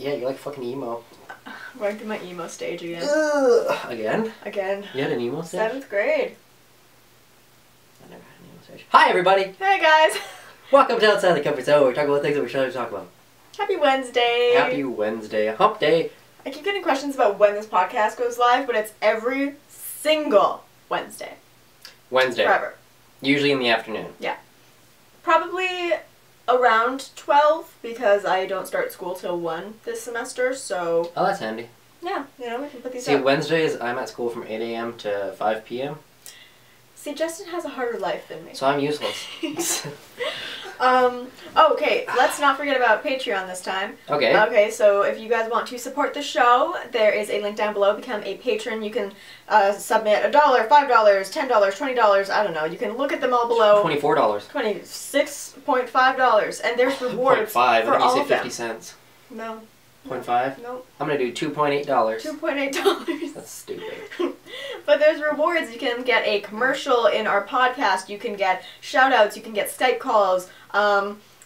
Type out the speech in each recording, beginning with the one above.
Yeah, you're like fucking emo. Going through my emo stage again. Again? Again. You had an emo stage? 7th grade. I never had an emo stage. Hi, everybody! Hey, guys! Welcome to Outside the Comfort Zone. We're talking about things that we shouldn't talk about. Happy Wednesday! Happy Wednesday. Hump day. I keep getting questions about when this podcast goes live, but it's every single Wednesday. Wednesday. Forever. Usually in the afternoon. Yeah. Probably around 12, because I don't start school till 1 this semester, so... Oh, that's handy. Yeah, you know, we can put these See, up. Wednesdays, I'm at school from 8 a.m. to 5 p.m. See, Justin has a harder life than me. So I'm useless. Okay, let's not forget about Patreon this time. Okay. Okay, so if you guys want to support the show, there is a link down below. Become a patron. You can submit $1, $5, $10, $20, I don't know. You can look at them all below. $24. $26.5. And there's rewards for all of them. 0.5, you say 50 cents. No. 0.5? No. I'm going to do $2.8. $2.8. That's stupid. But there's rewards. You can get a commercial in our podcast. You can get shout-outs. You can get Skype calls.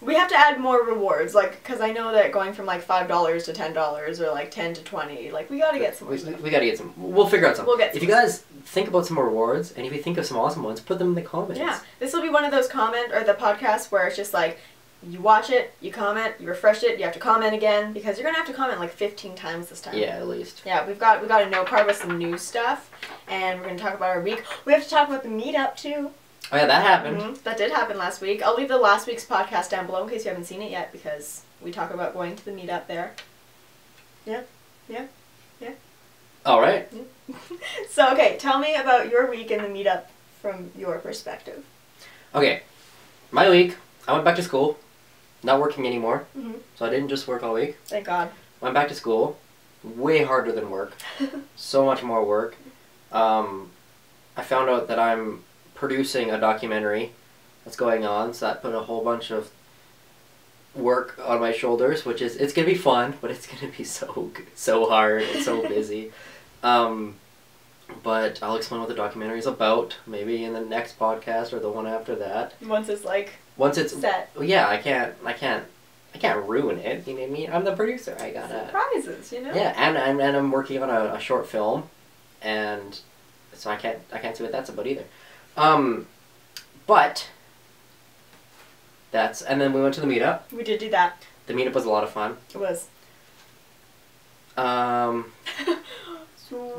We have to add more rewards, like, because I know that going from, like, $5 to $10 or, like, 10 to 20, like, we gotta get some more stuff. We gotta get some. We'll figure out some. We'll get some. If you guys think about some more rewards, and if you think of some awesome ones, put them in the comments. Yeah. This will be one of those the podcasts where it's just, like, you watch it, you comment, you refresh it, you have to comment again, because you're gonna have to comment, like, 15 times this time. Yeah, at least. Yeah, we got a note card with some news stuff, and we're gonna talk about our week. We have to talk about the Meetup, too. Oh yeah, that happened. Mm-hmm. That did happen last week. I'll leave the last week's podcast down below in case you haven't seen it yet, because we talk about going to the Meetup there. Yeah. Yeah. Yeah. All right. Yeah. So, okay, tell me about your week in the Meetup from your perspective. Okay. My week, I went back to school. Not working anymore. Mm-hmm. So I didn't just work all week. Thank God. Went back to school. Way harder than work. So much more work. I found out that I'm producing a documentary that's going on, so that put a whole bunch of work on my shoulders, which is, it's gonna be fun, but it's gonna be so hard and so busy. But I'll explain what the documentary is about, maybe in the next podcast or the one after that. Once it's set. Yeah, I can't ruin it. You know what I mean? I'm the producer. I gotta surprises, you know. Yeah, and I'm working on a short film, and so I can't see what that's about either. But and then we went to the Meetup. We did do that. The Meetup was a lot of fun. It was. What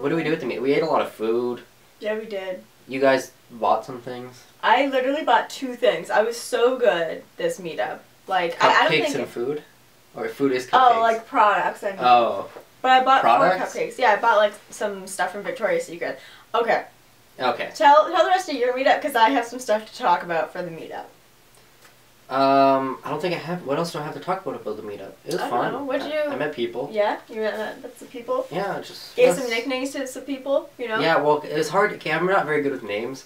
do we do at the Meetup? We ate a lot of food. Yeah, we did. You guys bought some things. I literally bought 2 things. I was so good this Meetup. Like, Cupcakes I don't think and food? Or food is cupcakes? Oh, like products, I mean. Oh. But I bought Products? 4 cupcakes. Yeah, I bought, like, some stuff from Victoria's Secret. Okay. Okay. Tell the rest of your Meetup, because I have some stuff to talk about for the Meetup. I don't think I have. What else do I have to talk about the Meetup? It was fun. Know. What'd you... I met people. Yeah? You met some people? Yeah, just... Gave some nicknames to some people, you know? Yeah, well, it was hard. Okay, I'm not very good with names.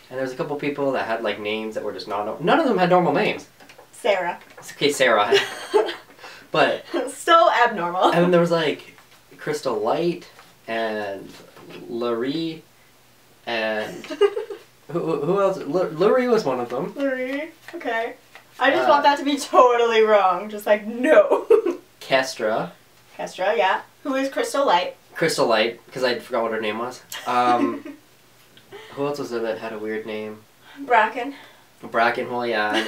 And there was a couple people that had, like, names that were just not... None of them had normal names. Sarah. It's okay, Sarah. But... Still abnormal. And then there was, like, Crystal Light and Larry and... who else? Larry was one of them. Larry. Okay. I just want that to be totally wrong. Just like, no. Kestra. Kestra, yeah. Who is Crystal Light? Crystal Light, because I forgot what her name was. Who else was there that had a weird name? Bracken. Bracken, well, yeah.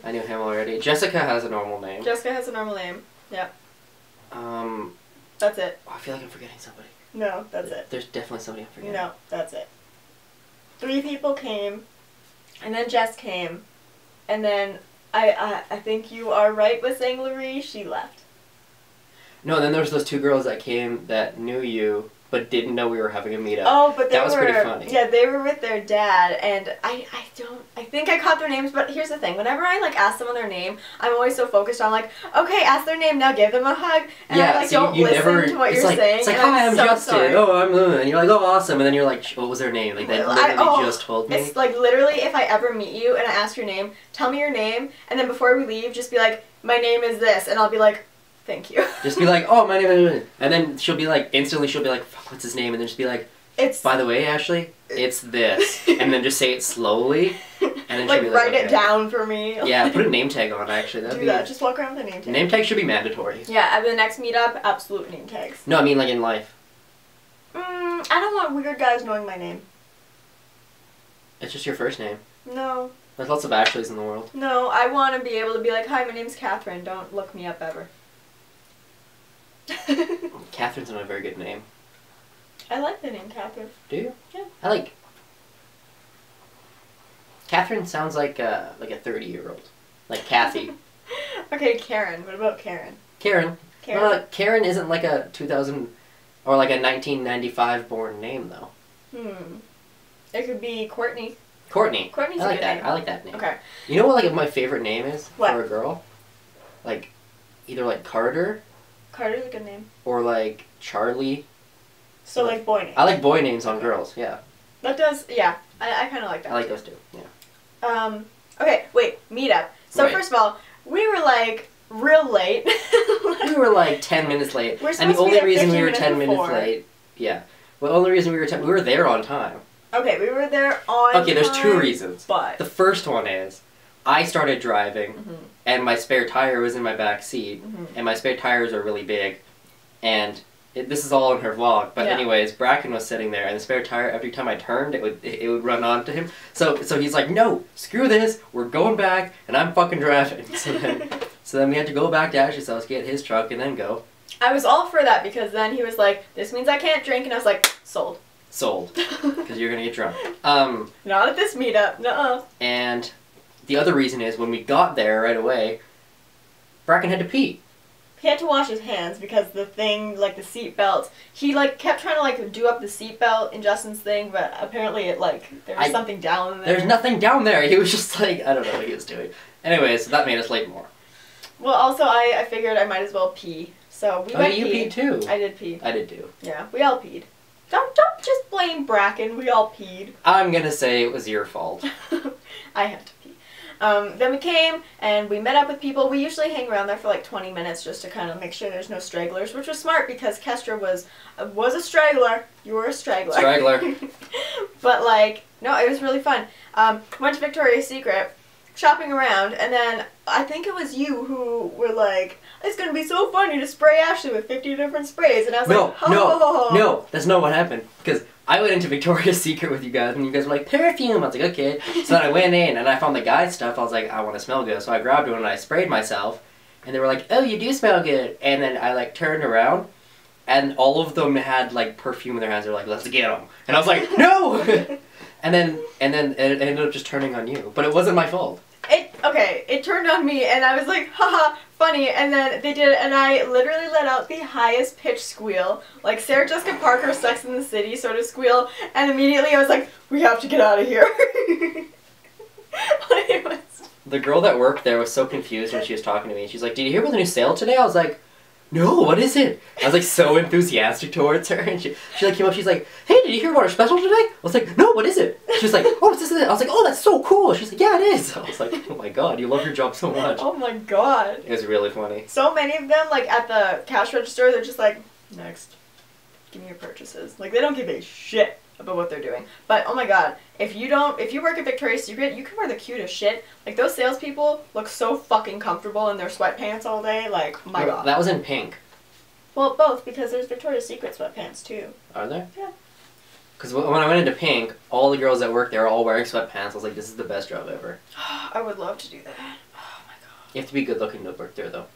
I knew him already. Jessica has a normal name. Jessica has a normal name. Yeah. That's it. Oh, I feel like I'm forgetting somebody. No, that's it. There's definitely somebody I'm forgetting. No, that's it. 3 people came, and then Jess came, and then I think you are right with saying Larry, she left. No, then there was those 2 girls that came that knew you, but didn't know we were having a Meetup. Oh, but that was pretty funny. Yeah, they were with their dad, and I think I caught their names, but here's the thing. Whenever I, like, ask someone their name, I'm always so focused on, like, okay, ask their name, now give them a hug, and I, like, don't listen to what you're saying. It's like, hi, I'm Justin. Sorry. Oh, I'm and you're like, oh, awesome, and then you're like, what was their name? Like, they literally just told me. It's like, literally, if I ever meet you and I ask your name, tell me your name, and then before we leave, just be like, my name is this, and I'll be like, thank you. Just be like, oh, my name is... And then she'll be like, instantly she'll be like, fuck, what's his name? And then just be like, by the way, Ashley, it's this. And then just say it slowly. And then like, she'll be write it okay. down for me. Yeah, put a name tag on, actually. That'd Do be... that. Just walk around with a name tag. Name tag should be mandatory. Yeah, at the next meetup, absolute name tags. No, I mean like in life. I don't want weird guys knowing my name. It's just your first name. No. There's lots of Ashleys in the world. No, I want to be able to be like, hi, my name's Catherine. Don't look me up ever. Catherine's not a very good name. I like the name Catherine. Do you? Yeah. I like... Catherine sounds like a 30-year-old. Like Kathy. Okay, Karen. What about Karen? Karen. Karen. Karen isn't like a 2000 or like a 1995 born name though. It could be Courtney. Courtney. Courtney's I like a good that. name. I like that name. Okay. You know what like my favorite name is What? for a girl? Like either like Carter Carter's a good name. or like Charlie. So like boy names. I like boy names on girls, yeah. That does, yeah. I kind of like that. I like too. those too, yeah. Okay, wait, meetup. So Right. first of all, we were like real late. We were like 10 minutes late. We're And supposed the to be only there reason we 15 were 10 minutes before. late, yeah. Well, the only reason we were there on time. Okay, we were there on Okay, there's two time, reasons. But The first one is I started driving and my spare tire was in my back seat and my spare tires are really big and this is all in her vlog, but Yeah. anyways, Bracken was sitting there and the spare tire, every time I turned, it would run onto him. So he's like, no, screw this, we're going back and I'm fucking driving. So then we had to go back to Ashley's house, get his truck and then go. I was all for that because then he was like, this means I can't drink, and I was like, sold. Sold. Because you're gonna get drunk. Not at this meetup, nuh-uh. And the other reason is when we got there right away, Bracken had to pee. He had to wash his hands because the thing, like the seat belt, he like kept trying to like do up the seat belt in Justin's thing, but apparently it like, there was something down there. There's nothing down there. He was just like, I don't know what he was doing. Anyway, so that made us late more. Well, also I figured I might as well pee, so we went you pee. peed too. I did pee. I did too. Yeah, we all peed. Don't just blame Bracken. We all peed. I'm gonna say it was your fault. I had to pee. Then we came and we met up with people. We usually hang around there for like 20 minutes just to kind of make sure there's no stragglers, which was smart because Kestra was a straggler. You were a straggler. Straggler. But like, no, it was really fun. Went to Victoria's Secret, shopping around, and then I think it was you who were like, it's gonna be so funny to spray Ashley with 50 different sprays, and I was like, No, that's not what happened. Because I went into Victoria's Secret with you guys, and you guys were like, perfume. I was like, okay. So then I went in, and I found the guy stuff. I was like, I want to smell good. So I grabbed one, and I sprayed myself. And they were like, oh, you do smell good. And then I, like, turned around, and all of them had, like, perfume in their hands. They were like, let's get them. And I was like, no! and then it ended up just turning on you. But it wasn't my fault. It turned on me, and I was like, haha, funny, and then they did it, and I literally let out the highest pitch squeal, like Sarah Jessica Parker Sex in the City sort of squeal, and immediately I was like, we have to get out of here. The girl that worked there was so confused when she was talking to me. She's like, did you hear about the new sale today? I was like, no, what is it? I was like so enthusiastic towards her, and she like came up, she's like, hey, did you hear about our special today? I was like, no, what is it? She was like, oh, it's this and that. I was like, oh, that's so cool. She's like, yeah, it is. I was like, oh my god, you love your job so much. Oh my god. It was really funny. So many of them, like at the cash register, they're just like, next, give me your purchases. Like they don't give a shit about what they're doing. But oh my god, if you work at Victoria's Secret, you can wear the cutest shit. Like those salespeople look so fucking comfortable in their sweatpants all day. Like, my god. That was in pink. Well, both, because there's Victoria's Secret sweatpants too. Are there? Yeah. Because when I went into pink, all the girls that worked there were all wearing sweatpants. I was like, this is the best job ever. I would love to do that. Oh my god. You have to be good looking to work there though.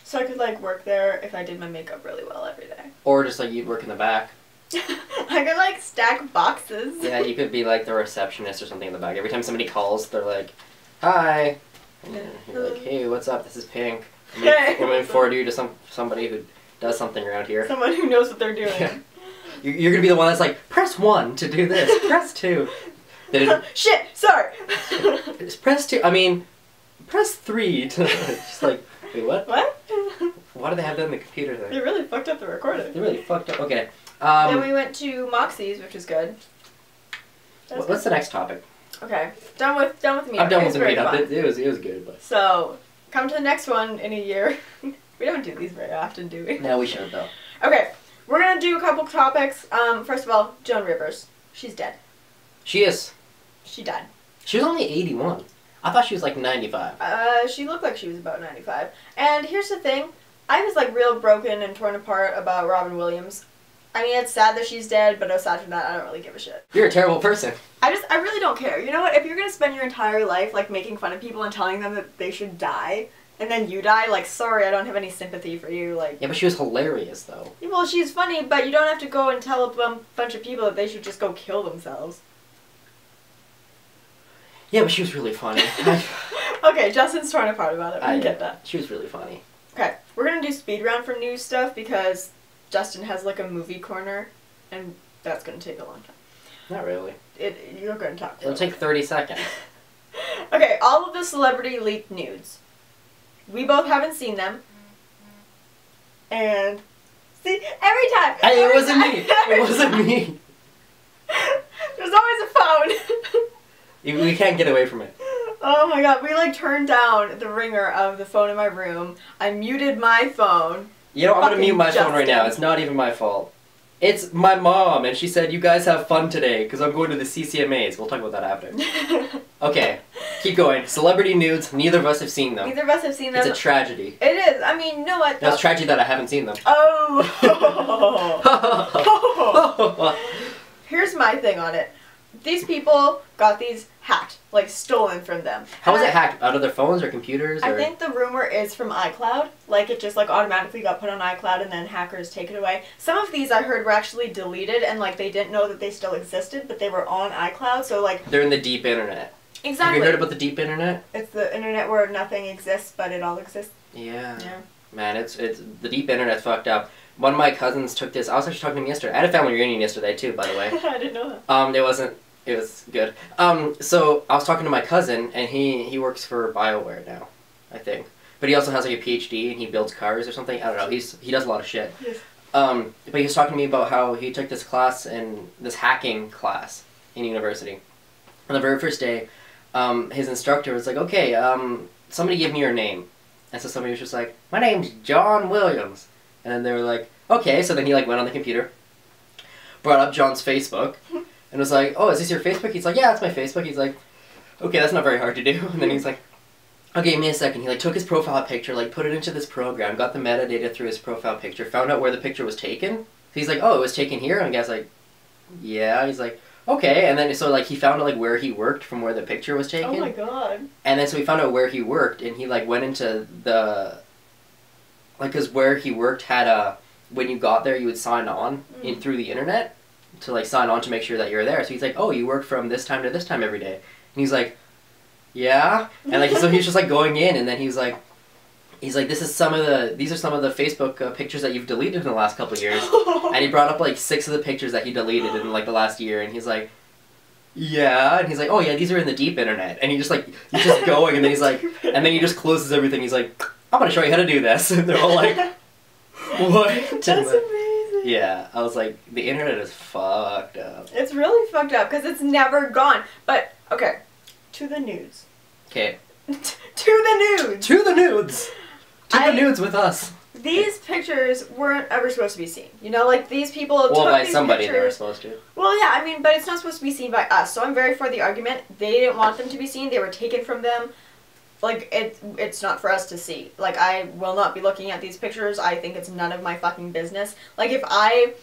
So I could like work there if I did my makeup really well every day. Or just like you'd work in the back. I could like stack boxes. Yeah, you could be like the receptionist or something in the back. Every time somebody calls, they're like, hi. And you're like, hey, what's up? This is Pink. I'm going to forward you to somebody who does something around here. Someone who knows what they're doing. Yeah. You're going to be the one that's like, press 1 to do this. Press 2. Shit, sorry. Press 2. I mean, press 3 to just like, wait, what? What? Why do they have that in the computer thing? They really fucked up the recording. They really fucked up. Okay. Then we went to Moxie's, which was good. What's the next topic? Okay, done with Meetup. I'm done with the Meetup. Meetup. It was good, but So, come to the next one in a year. We don't do these very often, do we? no, we shouldn't though. Okay, we're gonna do a couple topics. First of all, Joan Rivers. She's dead. She is. She died. She was only 81. I thought she was like 95. She looked like she was about 95. And here's the thing. I was like real broken and torn apart about Robin Williams. I mean, it's sad that she's dead, but aside from that, I don't really give a shit. You're a terrible person. I really don't care. You know what? If you're gonna spend your entire life, like, making fun of people and telling them that they should die, and then you die, like, sorry, I don't have any sympathy for you, like... Yeah, but she was hilarious, though. Well, she's funny, but you don't have to go and tell a bunch of people that they should just go kill themselves. Yeah, but she was really funny. Okay, Justin's torn apart about it. I get that. She was really funny. Okay, we're gonna do speed round for news stuff because Justin has like a movie corner, and that's gonna take a long time. Not really. You're gonna talk. It'll take 30 seconds. Okay, all of the celebrity leaked nudes. We both haven't seen them. And see, every time. Hey, it wasn't me. It wasn't me. There's always a phone. We can't get away from it. Oh my god, we like turned down the ringer of the phone in my room. I muted my phone. You know, I'm gonna mute my phone right now. It's not even my fault. It's my mom, and she said, you guys have fun today, because I'm going to the CCMAs. We'll talk about that after. Okay, keep going. Celebrity nudes, neither of us have seen them. Neither of us have seen them. It's a tragedy. It is. I mean, you know what? No, it's a tragedy that I haven't seen them. Oh! Here's my thing on it. These people got these hacked, like stolen from them. How was it hacked? Out of their phones or computers? Or? I think the rumor is from iCloud. Like, it just like automatically got put on iCloud and then hackers take it away. Some of these I heard were actually deleted and like they didn't know that they still existed, but they were on iCloud, so like... They're in the deep internet. Exactly. Have you heard about the deep internet? It's the internet where nothing exists, but it all exists. Yeah. Man, it's the deep internet's fucked up. One of my cousins took this. I was actually talking to him yesterday. I had a family reunion yesterday too, by the way. I didn't know that. It was good. So I was talking to my cousin, and he works for BioWare now, I think. But he also has like a PhD, and he builds cars or something. I don't know. He does a lot of shit. Yes. But he was talking to me about how he took this class this hacking class in university. On the very first day, his instructor was like, "Okay, somebody give me your name." And so somebody was just like, "My name's John Williams." And then they were like, "Okay." So then he like went on the computer, brought up John's Facebook. And was like, "Oh, is this your Facebook?" He's like, "Yeah, it's my Facebook." He's like, "Okay, that's not very hard to do." And then he's like, "Okay, give me a second." He like took his profile picture, like put it into this program, got the metadata through his profile picture, found out where the picture was taken. So he's like, "Oh, it was taken here?" And the guy's like, "Yeah." He's like, "Okay." And then so like he found out like where he worked from where the picture was taken. Oh my god. And then so he found out where he worked, and he like went into the because where he worked had a when you got there you would sign on in through the internet. To like sign on to make sure that you're there. So he's like, "Oh, you work from this time to this time every day." And he's like, "Yeah." And like so he's just like going in, and then he's like these are some of the Facebook pictures that you've deleted in the last couple of years. And he brought up like 6 of the pictures that he deleted in like the last year, and he's like, "Yeah." And he's like, "Oh yeah, these are in the deep internet." And he's just going, and then he's like, and then he just closes everything. He's like, "I'm gonna show you how to do this." And they're all like, "What?" That's amazing. Yeah, I was like, the internet is fucked up. It's really fucked up because it's never gone. But, okay, to the nudes. Okay. To the nudes! To the nudes! To the nudes with us. These pictures weren't ever supposed to be seen. You know, like, these people took by these somebody pictures. they were supposed to. Well, yeah, I mean, but it's not supposed to be seen by us. So I'm very for the argument. They didn't want them to be seen. They were taken from them. Like, it's not for us to see. Like, I will not be looking at these pictures. I think it's none of my fucking business. Like, if I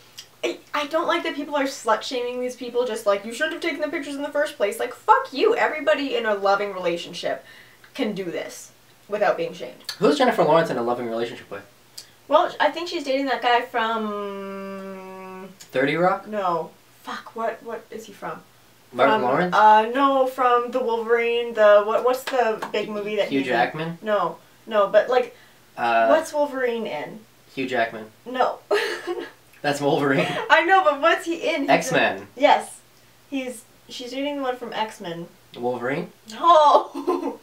don't like that people are slut-shaming these people, just like, you shouldn't have taken the pictures in the first place. Like, fuck you. Everybody in a loving relationship can do this without being shamed. Who's Jennifer Lawrence in a loving relationship with? Well, I think she's dating that guy from... 30 Rock? No. Fuck, what is he from? Martin Lawrence? No, from the Wolverine, what's the big movie that Hugh Jackman? No, but like, what's Wolverine in? Hugh Jackman. No. That's Wolverine. I know, but what's he in? X-Men. Yes. She's dating the one from X-Men. Wolverine? No!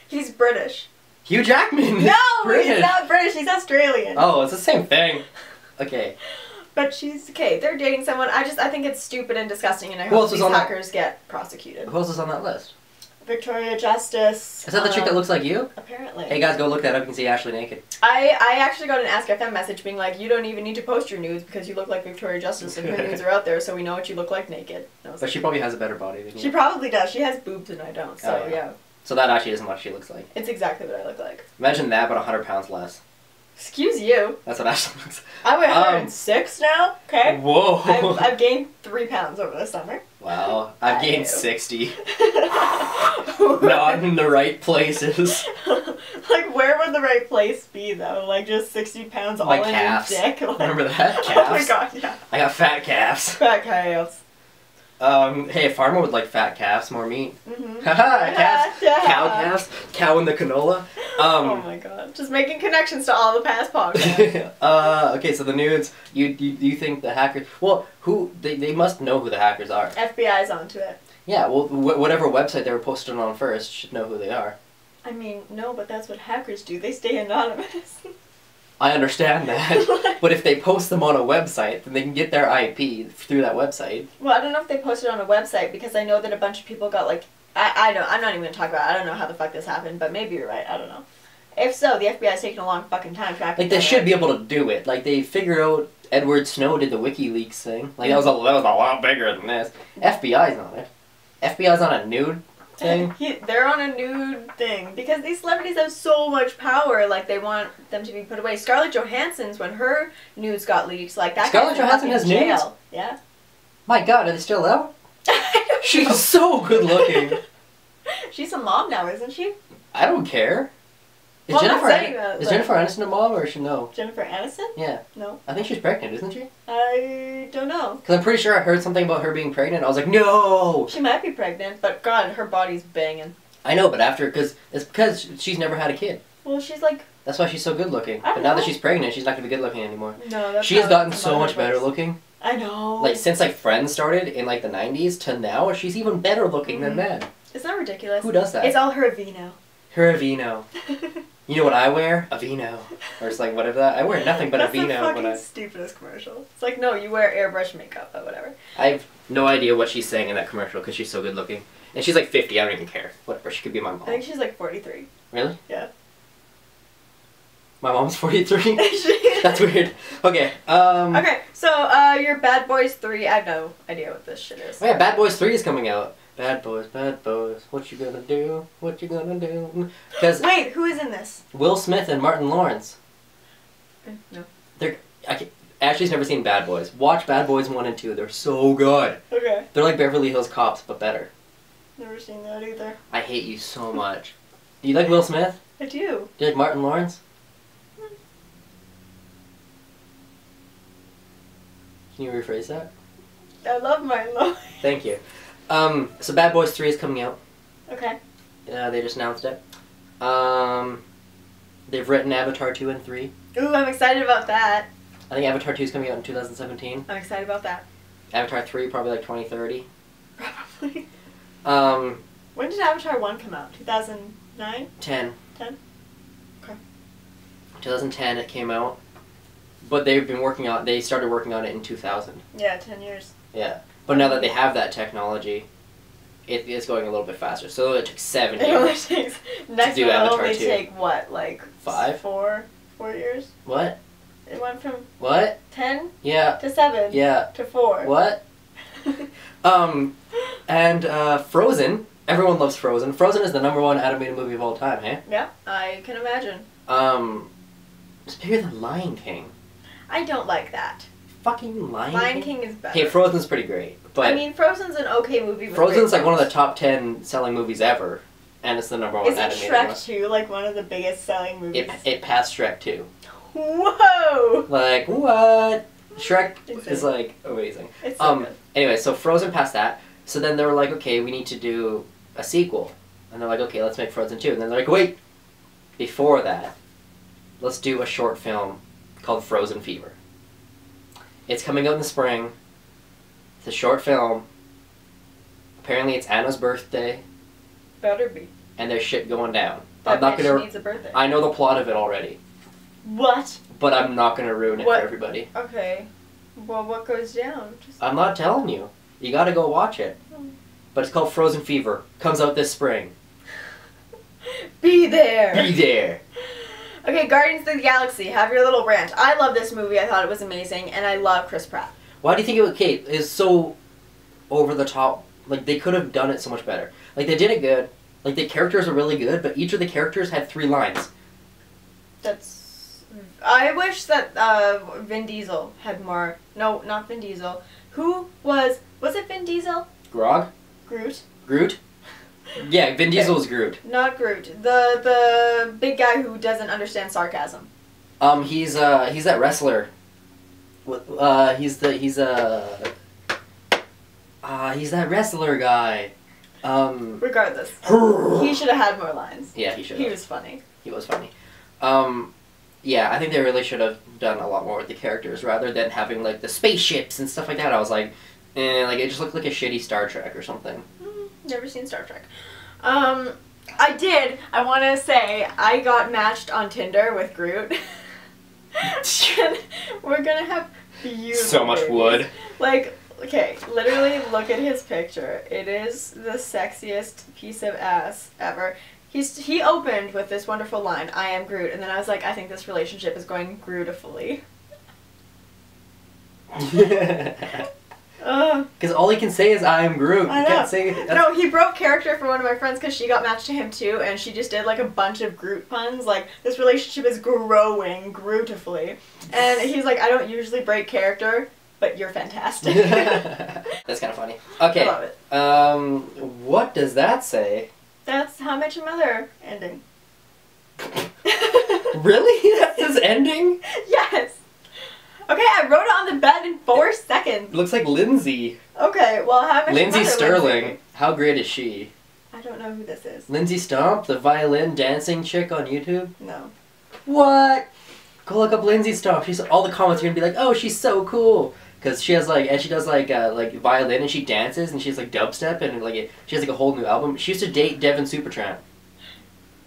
He's British. Hugh Jackman! No! British. He's not British, he's Australian. Oh, it's the same thing. Okay. But they're dating someone. I think it's stupid and disgusting, and I hope these hackers get prosecuted. Who else is on that list? Victoria Justice. Is that the chick that looks like you? Apparently. Hey guys, go look that up. You can see Ashley naked. I actually got an Ask FM message being like, you don't even need to post your nudes because you look like Victoria Justice and her nudes are out there, so we know what you look like naked. But she probably has a better body than you. She probably does. She has boobs and I don't, so yeah. So that actually isn't what she looks like. It's exactly what I look like. Imagine that, but 100 pounds less. Excuse you. That's what Ashley looks like. I weigh 106 now, okay? Whoa. I've gained 3 pounds over the summer. Wow. I've gained 60. Not in the right places. Like, where would the right place be, though? Like, just 60 pounds all in your dick? Like, remember that? Calves? Oh my god, yeah. I got fat calves. Fat calves. Hey, a farmer would like fat calves, more meat. Mm-hmm. Haha, calves. Yeah. Cow calves. Cow in the canola. Oh my god. Just making connections to all the past podcasts. Okay, so the nudes, you think the hackers, well, they must know who the hackers are. FBI's onto it. Yeah, well, whatever website they were posted on first should know who they are. I mean, no, but that's what hackers do. They stay anonymous. I understand that, but if they post them on a website, then they can get their IP through that website. Well, I don't know if they posted on a website, because I know that a bunch of people got, like, I'm not even going to talk about it. I don't know how the fuck this happened, but maybe you're right. I don't know. If so, the FBI's taking a long fucking time tracking. Like, they should be able to do it. Like, they figured out Edward Snow did the WikiLeaks thing. Like, that was a lot bigger than this. FBI's on it. FBI's on a nude thing. They're on a nude thing because these celebrities have so much power. Like, they want them to be put away. Scarlett Johansson's, when her nudes got leaked, like, that Scarlett Johansson has nudes? Yeah. My god, are they still out? She's so good looking. She's a mom now, isn't she? I don't care. Is Jennifer Aniston a mom, or is she no? Jennifer Aniston? Yeah. No. I think she's pregnant, isn't she? I don't know. Because I'm pretty sure I heard something about her being pregnant. I was like, no! She might be pregnant, but God, her body's banging. I know, but it's because she's never had a kid. Well, she's like... That's why she's so good looking. But now that she's pregnant, she's not going to be good looking anymore. No, that's She has gotten so much better looking. I know. Like, since, like, Friends started in, like, the 90s to now, she's even better looking than then. Isn't that ridiculous? Who does that? It's all her Aveeno. Her Aveeno. You know what I wear? Aveeno. Or it's like, whatever that. I wear nothing but Aveeno. That's the fucking stupidest commercial. It's like, no, you wear airbrush makeup, but whatever. I have no idea what she's saying in that commercial because she's so good looking. And she's like 50, I don't even care. Whatever, she could be my mom. I think she's like 43. Really? Yeah. My mom's 43? That's weird. Okay, Okay, so, your Bad Boys 3, I have no idea what this shit is. Oh yeah, Bad Boys 3 is coming out. Bad boys, what you gonna do? What you gonna do? Wait, who is in this? Will Smith and Martin Lawrence. No. Ashley's never seen Bad Boys. Watch Bad Boys 1 and 2. They're so good. Okay. They're like Beverly Hills Cops, but better. Never seen that either. I hate you so much. Do you like Will Smith? I do. Do you like Martin Lawrence? Can you rephrase that? I love Martin Lawrence. Thank you. So Bad Boys 3 is coming out. Okay. They just announced it. They've written Avatar 2 and 3. Ooh, I'm excited about that. I think Avatar 2 is coming out in 2017. I'm excited about that. Avatar 3 probably like 2030. Probably. When did Avatar 1 come out? 2009? 10. 10? Okay. 2010 it came out. But they started working on it in 2000. Yeah, 10 years. Yeah. But now that they have that technology, it's going a little bit faster. So it took 7 years. It only takes... Next do one will Avatar only 2. take, what, like... 5? 4 years? What? It went from... What? 10? Yeah. To 7? Yeah. To 4. What? And Frozen. Everyone loves Frozen. Frozen is the #1 animated movie of all time, hey? Yeah, I can imagine. It's bigger than Lion King. I don't like that. Fucking Lion King? Lion King is better. Hey, Frozen's pretty great. But I mean, Frozen's an okay movie. Frozen's like one of the top 10 selling movies ever. And it's the #1 animated Isn't Shrek 2 like one of the biggest selling movies? It passed Shrek 2. Whoa! Like, what? Shrek is like amazing. It's so good. Anyway, so Frozen passed that. So then they were like, okay, we need to do a sequel. And they're like, okay, let's make Frozen 2. And then they're like, wait, before that, let's do a short film called Frozen Fever. It's coming out in the spring. It's a short film. Apparently it's Anna's birthday. Better be. And there's shit going down. That I'm not gonna. needs a birthday. I know the plot of it already. What? But I'm not gonna ruin it for everybody. Okay. Well, what goes down? I'm not telling you. You gotta go watch it. But it's called Frozen Fever. Comes out this spring. Be there. Be there. Okay, Guardians of the Galaxy, have your little rant. I love this movie. I thought it was amazing, and I love Chris Pratt. Why do you think it was, Kate, is so over the top? Like, they could have done it so much better. Like, they did it good. Like, the characters are really good, but each of the characters had 3 lines. I wish that Vin Diesel had more. No, not Vin Diesel. Who was it Vin Diesel? Grog? Groot? Groot? Yeah, Vin Diesel was Groot. Not Groot. The big guy who doesn't understand sarcasm. He's that wrestler. He's that wrestler guy. Regardless, he should have had more lines. Yeah, he should. He was funny. He was funny. Yeah, I think they really should have done a lot more with the characters rather than having like the spaceships and stuff like that. I was like, like it just looked like a shitty Star Trek or something. Never seen Star Trek. I want to say I got matched on Tinder with Groot. We're gonna have beautiful So much babies. wood. Like, okay, literally look at his picture. It is the sexiest piece of ass ever. He opened with this wonderful line, "I am Groot," and then I was like, I think this relationship is going Grootifully. Because all he can say is "I am Groot." I know. Can't say No, he broke character for one of my friends because she got matched to him too, and she just did like a bunch of Groot puns. Like, this relationship is growing Grootifully, and he's like, I don't usually break character, but you're fantastic. That's kind of funny. Okay. I love it. What does that say? That's How I Met Your Mother ending. Really? That's his ending? Yes. Okay, I wrote it on the bed in 4 seconds. It looks like Lindsay. Okay, well, How I Met Your Lindsay Mother, Sterling. Lindsay. How great is she? I don't know who this is. Lindsay Stomp, the violin dancing chick on YouTube? No. What? Go look up Lindsay Stomp. She's all the comments are gonna be like, oh, she's so cool. Cause she has like, and she does like violin and she dances and she's like dubstep and like she has like a whole new album. She used to date Devin Supertramp.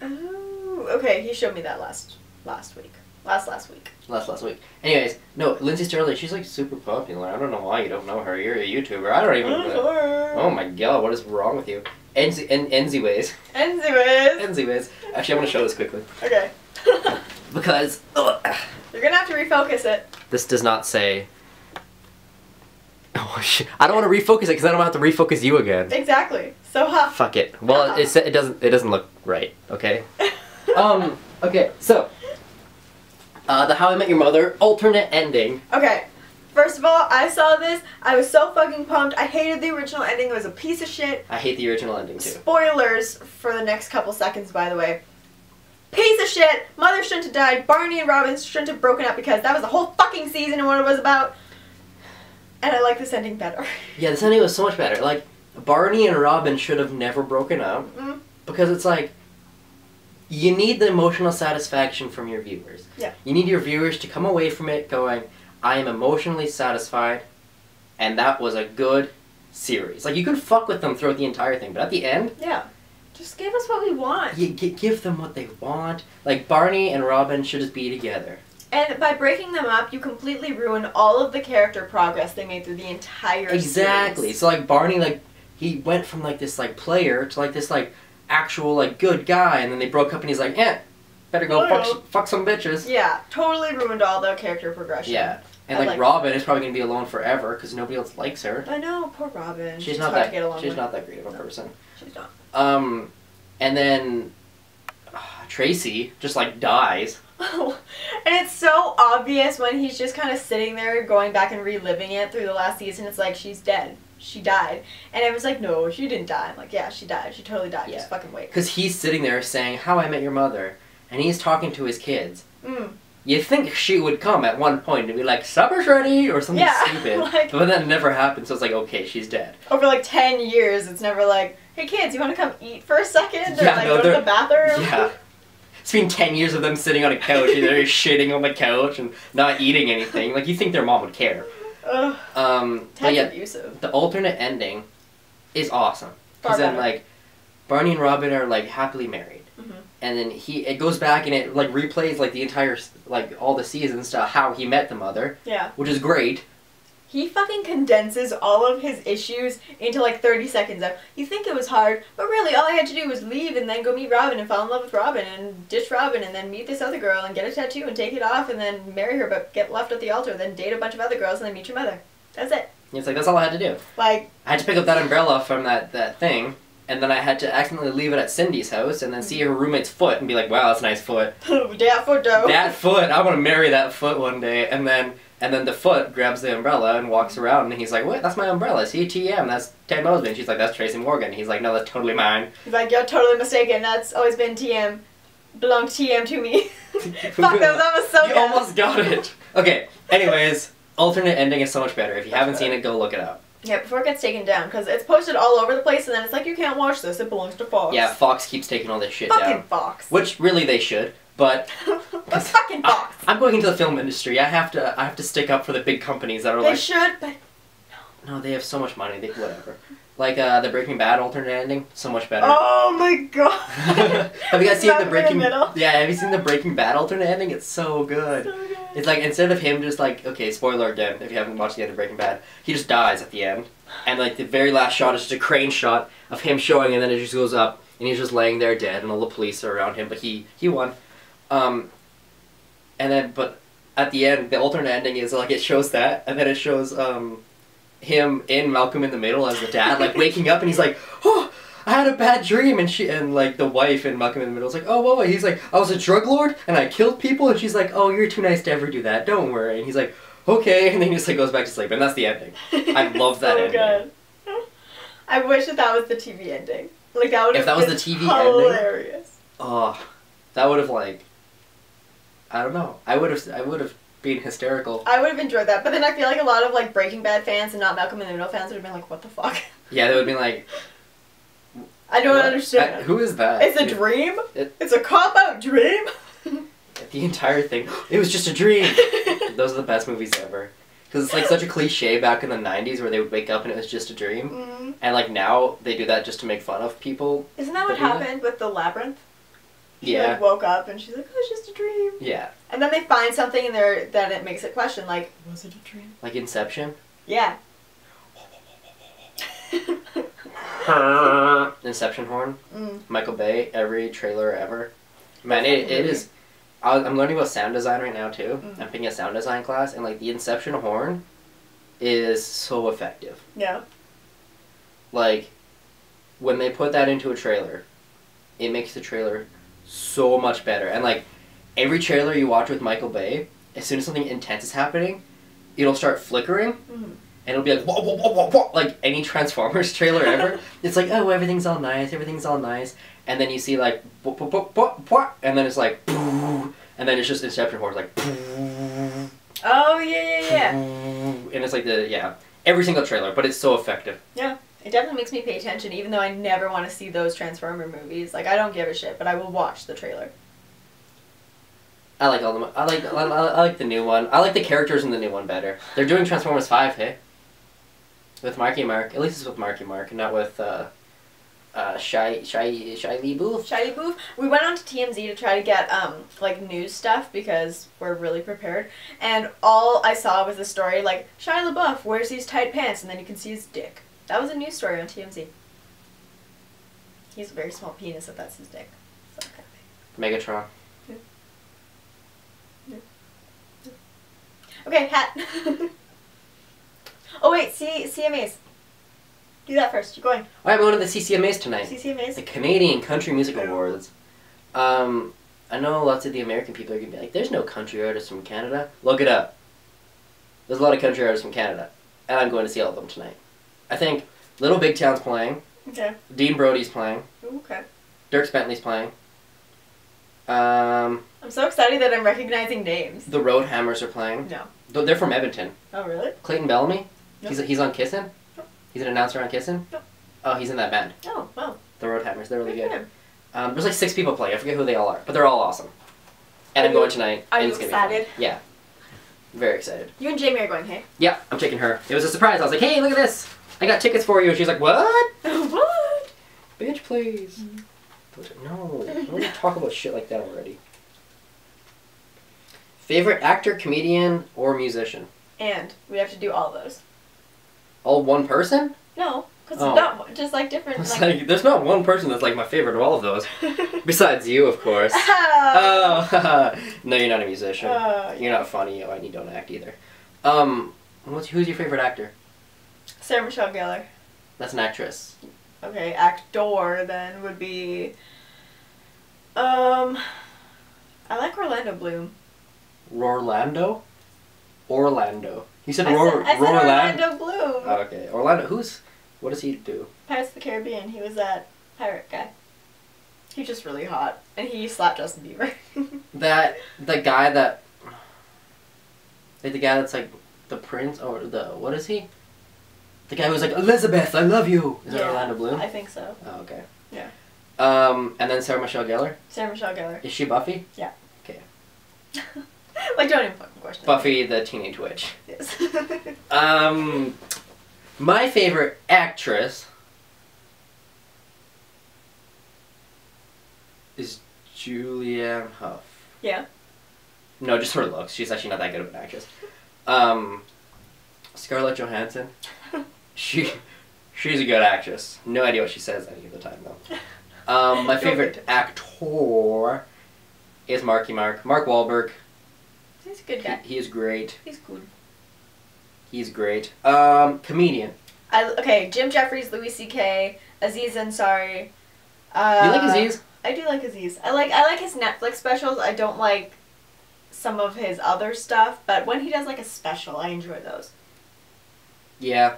Oh, okay. He showed me that last week. Last week. Last week. Anyways, no, Lindsay Sterling, she's like super popular. I don't know why you don't know her. You're a YouTuber. I don't even know. Oh my god, what is wrong with you? Enzyways. Anyways. Actually, I'm gonna show this quickly. Okay. Because You're gonna have to refocus it. this does not say. Oh shit! I don't want to refocus it because I don't have to refocus you again. Exactly. So Fuck it. Well, it doesn't look right. Okay. Okay. So, the How I Met Your Mother alternate ending. Okay. First of all, I saw this. I was so fucking pumped. I hated the original ending. It was a piece of shit. I hate the original ending too. Spoilers for the next couple seconds, by the way. Piece of shit. Mother shouldn't have died. Barney and Robin shouldn't have broken up because that was the whole fucking season and what it was about. And I like this ending better. Yeah, this ending was so much better. Like, Barney and Robin should have never broken up. Because it's like, you need the emotional satisfaction from your viewers. Yeah. You need your viewers to come away from it going, I am emotionally satisfied, and that was a good series. Like, you can fuck with them throughout the entire thing, but at the end... Yeah. Just give us what we want. You give them what they want. Like, Barney and Robin should just be together. And by breaking them up, you completely ruin all of the character progress they made through the entire Exactly. series. So, like, Barney, like, he went from, like, this, like, player to, like, this, like, actual, like, good guy, and then they broke up and he's like, better go fuck some bitches. Yeah, totally ruined all the character progression. Yeah. And, like, Robin is probably going to be alone forever because nobody else likes her. I know, poor Robin. She's hard to get along with. not that great of a person. She's not. And then Tracy just, like, dies. Oh, and it's so obvious when he's just kind of sitting there going back and reliving it through the last season. It's like, she's dead. She died. And it was like, no, she didn't die. I'm like, yeah, she died. She totally died. Yeah. Just fucking wait. Because he's sitting there saying, How I Met Your Mother. And he's talking to his kids. You'd think she would come at one point and be like, supper's ready, or something stupid. Like, but that never happened, so it's like, okay, she's dead. Over like 10 years, it's never like, hey kids, you want to come eat for a second? Or Yeah, like no, go to the bathroom? Yeah. It's been 10 years of them sitting on a couch and they're shitting on the couch and not eating anything. Like, you think their mom would care. But yeah, abusive. the alternate ending is awesome. Because then, like, Barney and Robin are, like, happily married. And then it goes back and it, like, replays, like, the entire, like, all the seasons to how he met the mother. Yeah. Which is great. He fucking condenses all of his issues into like 30 seconds. You think it was hard, but really all I had to do was leave and then go meet Robin and fall in love with Robin and ditch Robin and then meet this other girl and get a tattoo and take it off and then marry her but get left at the altar, then date a bunch of other girls and then meet your mother. That's it. It's like, that's all I had to do. Like, I had to pick up that umbrella from that thing, and then I had to accidentally leave it at Cindy's house and then see her roommate's foot and be like, wow, that's a nice foot. that foot though. That foot, I want to marry that foot one day. And then the foot grabs the umbrella and walks around, and he's like, what? That's my umbrella. See, TM, that's Ted Mosby. And she's like, that's Tracy Morgan. He's like, no, that's totally mine. He's like, you're totally mistaken. That's always been TM. Belonged TM to me. Fuck, that was so good. You almost got it. Okay, anyways, alternate ending is so much better. If you haven't seen it, go look it up. Yeah, before it gets taken down, because it's posted all over the place, and then it's like, you can't watch this, it belongs to Fox. Yeah, Fox keeps taking all this shit down. Fucking Fox. Which, really, they should, but... But fucking Fox. I'm going into the film industry. I have to stick up for the big companies that are They like... should, but... No, they have so much money, whatever. Like, the Breaking Bad alternate ending, so much better. Oh my god! Have you guys seen the Breaking... middle? Yeah, have you seen the Breaking Bad alternate ending? It's so good. So good. It's like, instead of him just like... Okay, spoiler again, if you haven't watched the end of Breaking Bad. He just dies at the end. And, like, the very last shot is just a crane shot of him showing, and then it just goes up, and he's just laying there dead, and all the police are around him, but he won. And then, but at the end, the alternate ending is, like, it shows that, and then it shows, him in Malcolm in the Middle as the dad, like, waking up, and he's like, oh, I had a bad dream, and like, the wife in Malcolm in the Middle is like, oh, whoa, he's like, I was a drug lord, and I killed people, and she's like, oh, you're too nice to ever do that, don't worry, and he's like, okay, and then he just, like, goes back to sleep, and that's the ending. I love that ending. Good. I wish that was the TV ending. Like, that would have been If that was the TV hilarious. ending, oh, that would have, like, I don't know, I would have been hysterical. I would have enjoyed that, but then I feel like a lot of, like, Breaking Bad fans and not Malcolm in the Middle fans would have been like, what the fuck? Yeah, they would have been like... I don't understand. Who is that? It's a dream? It's a cop-out dream? The entire thing. It was just a dream. Those are the best movies ever. Because it's like such a cliche back in the 90s where they would wake up and it was just a dream. Mm-hmm. And like now, they do that just to make fun of people. Isn't that what happened with The Labyrinth? She like woke up and she's like, oh, it's just a dream. Yeah. And then they find something in there that it makes it question, like, was it a dream? Like Inception? Yeah. Inception horn. Michael Bay, every trailer ever. Man, it is... I'm learning about sound design right now too. I'm taking a sound design class, and like the Inception horn is so effective. Yeah. Like, when they put that into a trailer, it makes the trailer so much better. And like, every trailer you watch with Michael Bay, as soon as something intense is happening, it'll start flickering, and it'll be like, whoa, whoa, whoa, whoa, whoa, like any Transformers trailer ever. It's like, oh, everything's all nice, and then you see like, and then it's like, and then it's just Inception horns like, oh, yeah. And it's like every single trailer, but it's so effective. Yeah, it definitely makes me pay attention, even though I never want to see those Transformer movies. Like, I don't give a shit, but I will watch the trailer. I like all of them. I like the new one. I like the characters in the new one better. They're doing Transformers 5, hey? With Marky Mark. At least it's with Marky Mark, not with Shiley Booth. Shiley Booth. We went on to TMZ to try to get like news stuff because we're really prepared, and all I saw was the story like Shia LaBeouf wears these tight pants, and then you can see his dick. That was a news story on TMZ. He has a very small penis if that's his dick. So, okay. Megatron. Yeah. Okay, hat. Oh wait, CMAs. Do that first. You're going. Alright, I'm going to the CCMAs tonight. CCMAs? The Canadian Country Music Awards. I know lots of the American people are going to be like, there's no country artists from Canada. Look it up. There's a lot of country artists from Canada. And I'm going to see all of them tonight. I think Little Big Town's playing. Okay. Dean Brody's playing. Okay. Dierks Bentley's playing. I'm so excited that I'm recognizing names. The Roadhammers are playing. No. They're from Edmonton. Oh, really? Clayton Bellamy? No. He's on Kissin'? No. He's an announcer on Kissin'? No. Oh, he's in that band. Oh, wow. The Roadhammers. They're really good. Yeah. There's like 6 people playing. I forget who they all are. But they're all awesome. And I'm going tonight. Are and you it's gonna be fun. excited? Yeah. Very excited. You and Jamie are going, hey? Yeah, I'm taking her. It was a surprise. I was like, hey, look at this. I got tickets for you. And she's like, what? What? Bitch, please. No. Don't want to talk about shit like that already. Favorite actor, comedian, or musician? And we have to do all those. All one person? No, because Oh. not just like different. It's Like, like, there's not one person that's like my favorite of all of those. Besides you, of course. Oh. Oh, no, you're not a musician. Yeah. You're not funny, and you don't act either. Who's your favorite actor? Sarah Michelle Gellar. That's an actress. Okay, actor then would be. I like Orlando Bloom. Orlando? Orlando. You said I said Orlando? Orlando Bloom. Oh, okay. Orlando. What does he do? Pirates of the Caribbean. He was that pirate guy. He's just really hot, and he slapped Justin Bieber. The guy that. Like the guy that's like the prince or what is he? The guy who's like, Elizabeth, I love you. Is that Orlando Bloom? I think so. Oh, okay. Yeah. And then Sarah Michelle Gellar. Sarah Michelle Gellar. Is she Buffy? Yeah. Okay. Like, don't even fucking question. Buffy the Teenage Witch. Yes. My favorite actress is Julianne Hough. Yeah. No, just her looks. She's actually not that good of an actress. Scarlett Johansson. She's a good actress. No idea what she says any of the time though. My favorite actor is Mark Wahlberg. He's a good guy. He is great. He's good. He's great. Comedian. Okay, Jim Jeffries, Louis C.K., Aziz Ansari. You like Aziz? I do like Aziz. I like his Netflix specials. I don't like some of his other stuff, but when he does like a special, I enjoy those. Yeah.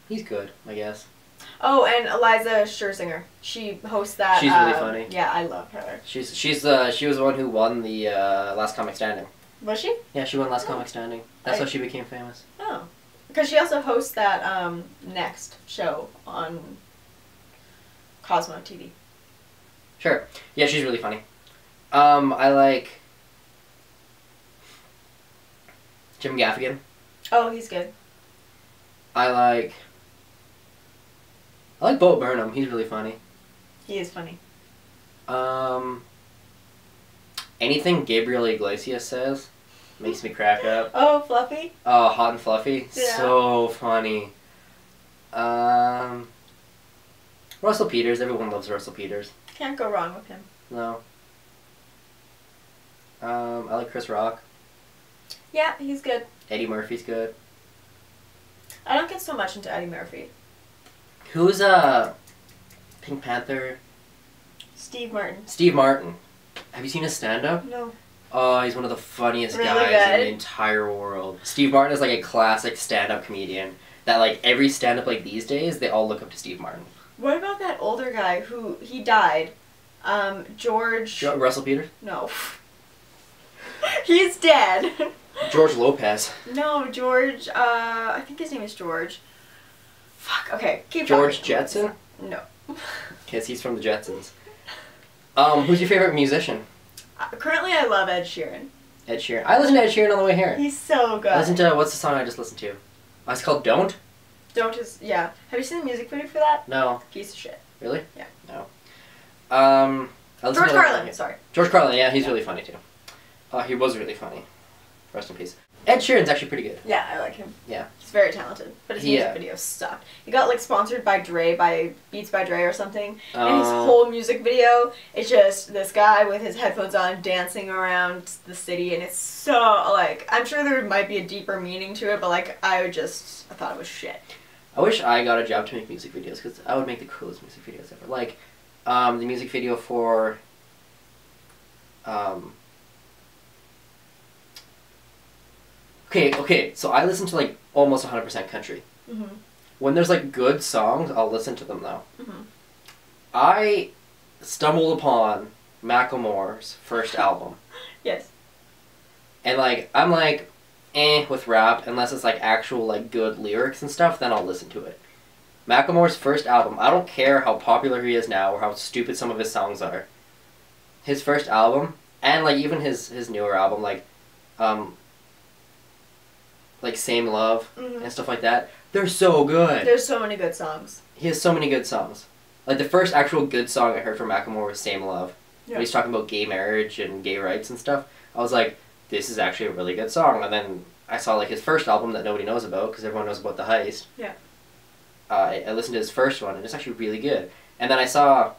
He's good, I guess. Oh, and Eliza Scherzinger. She hosts that. She's really funny. Yeah, I love her. She was the one who won the Last Comic Standing. Was she? Yeah, she won Last Comic Standing. That's how she became famous. Oh. Because she also hosts that Next show on Cosmo TV. Sure. Yeah, she's really funny. I like Jim Gaffigan. Oh, he's good. I like Bo Burnham. He's really funny. He is funny. Anything Gabriel Iglesias says makes me crack up. Oh, Fluffy? Oh, Hot and Fluffy. Yeah. So funny. Russell Peters. Everyone loves Russell Peters. Can't go wrong with him. No. I like Chris Rock. Yeah, he's good. Eddie Murphy's good. I don't get so much into Eddie Murphy. Who's Pink Panther? Steve Martin. Steve Martin. Have you seen his stand-up? No. Oh, he's one of the funniest Really guys good? in the entire world. Steve Martin is like a classic stand-up comedian that like every stand-up like these days, they all look up to Steve Martin. What about that older guy who, he died? George... Russell Peters? No. He's dead. George Lopez. No, George, I think his name is George. Fuck, okay, keep George talking. Jetson? No. Because he's from the Jetsons. Who's your favorite musician? Currently, I love Ed Sheeran. Ed Sheeran. I listened to Ed Sheeran on the way here. He's so good. I listened to, what's the song I just listened to? Oh, it's called Don't? Don't just, yeah. Have you seen the music video for that? No. Piece of shit. Really? Yeah. No. I listened George to Carlin, sorry. George Carlin, yeah, he's really funny too. He was really funny. Rest in peace. Ed Sheeran's actually pretty good. Yeah, I like him. Yeah. He's very talented, but his music videos sucked. He got like sponsored by Beats by Dre or something, and his whole music video is just this guy with his headphones on dancing around the city, and it's so like, I'm sure there might be a deeper meaning to it, but like I thought it was shit. I wish I got a job to make music videos because I would make the coolest music videos ever. Like, the music video for Okay, so I listen to like almost 100% country. Mm-hmm. When there's like good songs, I'll listen to them though. Mm-hmm. I stumbled upon Macklemore's first album. Yes. And like, I'm like, with rap, unless it's like actual like good lyrics and stuff, then I'll listen to it. Macklemore's first album, I don't care how popular he is now or how stupid some of his songs are. His first album, and like even his newer album, like Same Love and stuff like that, they're so good. There's so many good songs. He has so many good songs. Like the first actual good song I heard from Macklemore was Same Love. Yeah. When he's talking about gay marriage and gay rights and stuff. I was like, this is actually a really good song. And then I saw like his first album that nobody knows about because everyone knows about The Heist. Yeah. I listened to his first one and it's actually really good. And then I saw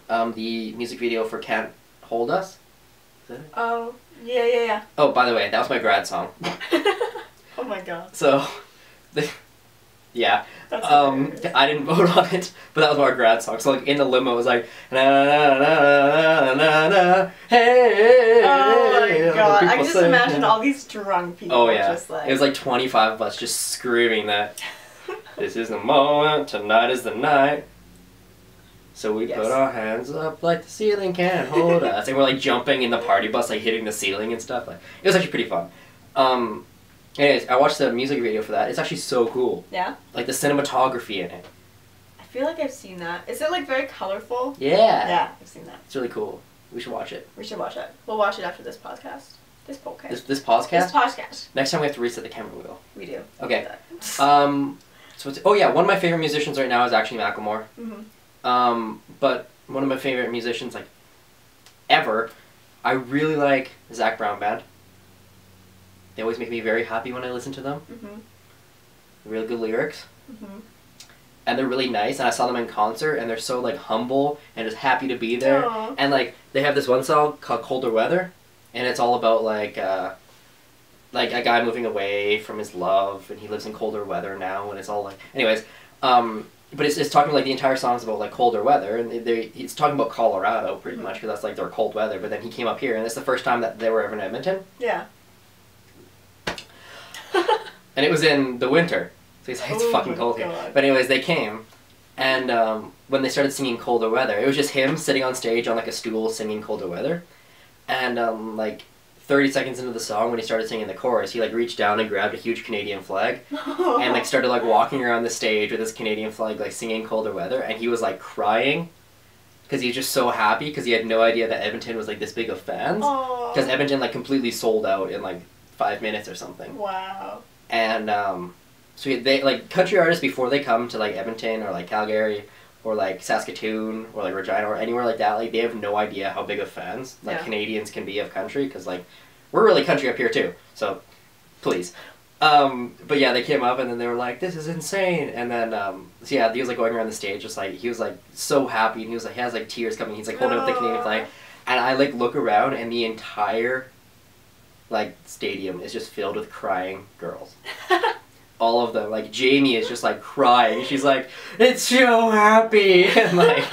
the music video for Can't Hold Us. Is that it? Oh, yeah. Oh, by the way, that was my grad song. Oh my god. So, yeah. That's I didn't vote on it, but that was our grad song. So like in the limo, it was like na na na na na na hey. Oh my god! I can just sing. imagine all these drunk people. Oh yeah. Just like... It was like 25 of us just screaming that. This is the moment. Tonight is the night. So we put our hands up like the ceiling can't hold us, and we're like jumping in the party bus, like hitting the ceiling and stuff. Like it was actually pretty fun. Anyways, I watched the music video for that. It's actually so cool. Yeah? Like the cinematography in it. I feel like I've seen that. Is it like very colorful? Yeah. Yeah, I've seen that. It's really cool. We should watch it. We should watch it. We'll watch it after this podcast. This podcast. This podcast? This podcast. Next time we have to reset the camera wheel. We do. Okay. So oh yeah, one of my favorite musicians right now is actually Macklemore. Mm-hmm. But one of my favorite musicians like ever, I really like Zac Brown Band. They always make me very happy when I listen to them. Mm-hmm. Really good lyrics. Mm-hmm. And they're really nice, and I saw them in concert, and they're so like humble and just happy to be there. Aww. And like they have this one song called "Colder Weather," and it's all about like a guy moving away from his love, and he lives in colder weather now, and it's all like, anyways, but it's talking like the entire song's about like colder weather, and it's talking about Colorado pretty much because that's like their cold weather. But then he came up here, and it's the first time that they were ever in Edmonton. Yeah. And it was in the winter. So he's like, it's fucking cold here. But anyways, they came, and when they started singing Colder Weather, it was just him sitting on stage on like a stool singing Colder Weather. And like 30 seconds into the song, when he started singing the chorus, he like reached down and grabbed a huge Canadian flag and like started like walking around the stage with his Canadian flag like singing Colder Weather, and he was like crying because he was just so happy because he had no idea that Edmonton was like this big of fans. Because Edmonton like completely sold out in like 5 minutes or something. Wow. And so they like country artists before they come to like Edmonton or like Calgary or like Saskatoon or like Regina or anywhere like that, like they have no idea how big of fans like Canadians can be of country, because like we're really country up here too, so please. But yeah, they came up and then they were like, this is insane. And then so yeah, he was like going around the stage just like, he was like so happy, and he was like, he has like tears coming, he's like holding up the Canadian flag, and I like look around and the entire like stadium is just filled with crying girls. All of them. Like Jamie is just like crying. She's like, it's so happy. And like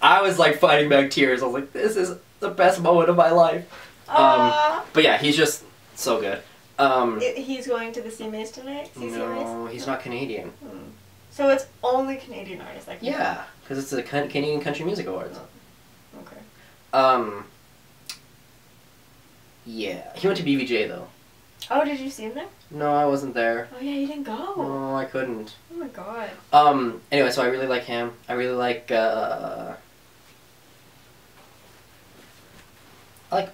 I was like fighting back tears. I was like, this is the best moment of my life. But yeah, he's just so good. He's going to the CMAs tonight? No, he's not Canadian. So it's only Canadian artists that can Yeah, because it's the Canadian Country Music Awards. Okay. Yeah, he went to BVJ though. Oh, did you see him there? No, I wasn't there. Oh yeah, you didn't go. No, I couldn't. Oh my god. Anyway, so I really like him. I really like, I like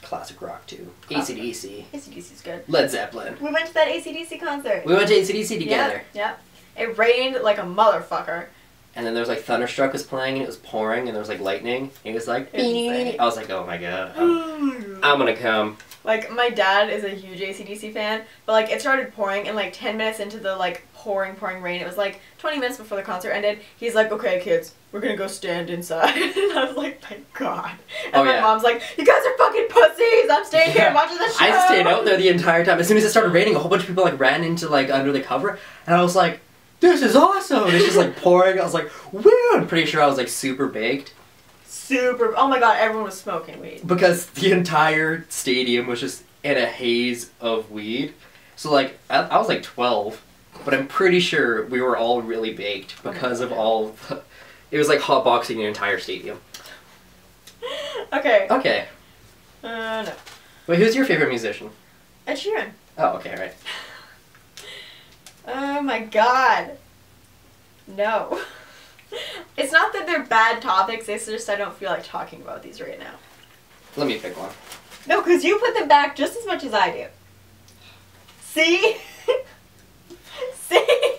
classic rock too. AC/DC. AC/DC's good. Led Zeppelin. We went to that AC/DC concert. We went to AC/DC together. Yeah. It rained like a motherfucker. And then there was like Thunderstruck was playing and it was pouring and there was like lightning. It was like, I was like, oh my god, I'm gonna come. Like, my dad is a huge AC/DC fan, but like it started pouring, and like 10 minutes into the like pouring rain, it was like 20 minutes before the concert ended, he's like, okay kids, we're gonna go stand inside. And I was like, thank god. And my mom's like, you guys are fucking pussies, I'm staying here watching the show. I stayed out there the entire time. As soon as it started raining, a whole bunch of people like ran into like under the cover, and I was like, this is awesome! And it's just like pouring. I was like, woo! I'm pretty sure I was like super baked. Oh my god, everyone was smoking weed. Because the entire stadium was just in a haze of weed. So like, I was like 12, but I'm pretty sure we were all really baked because of all the, it was like hotboxing the entire stadium. Okay. Okay. No. Wait, who's your favorite musician? Ed Sheeran. Oh, okay, right. Oh my god. No. It's not that they're bad topics, it's just I don't feel like talking about these right now. Let me pick one. No, because you put them back just as much as I do. See? See?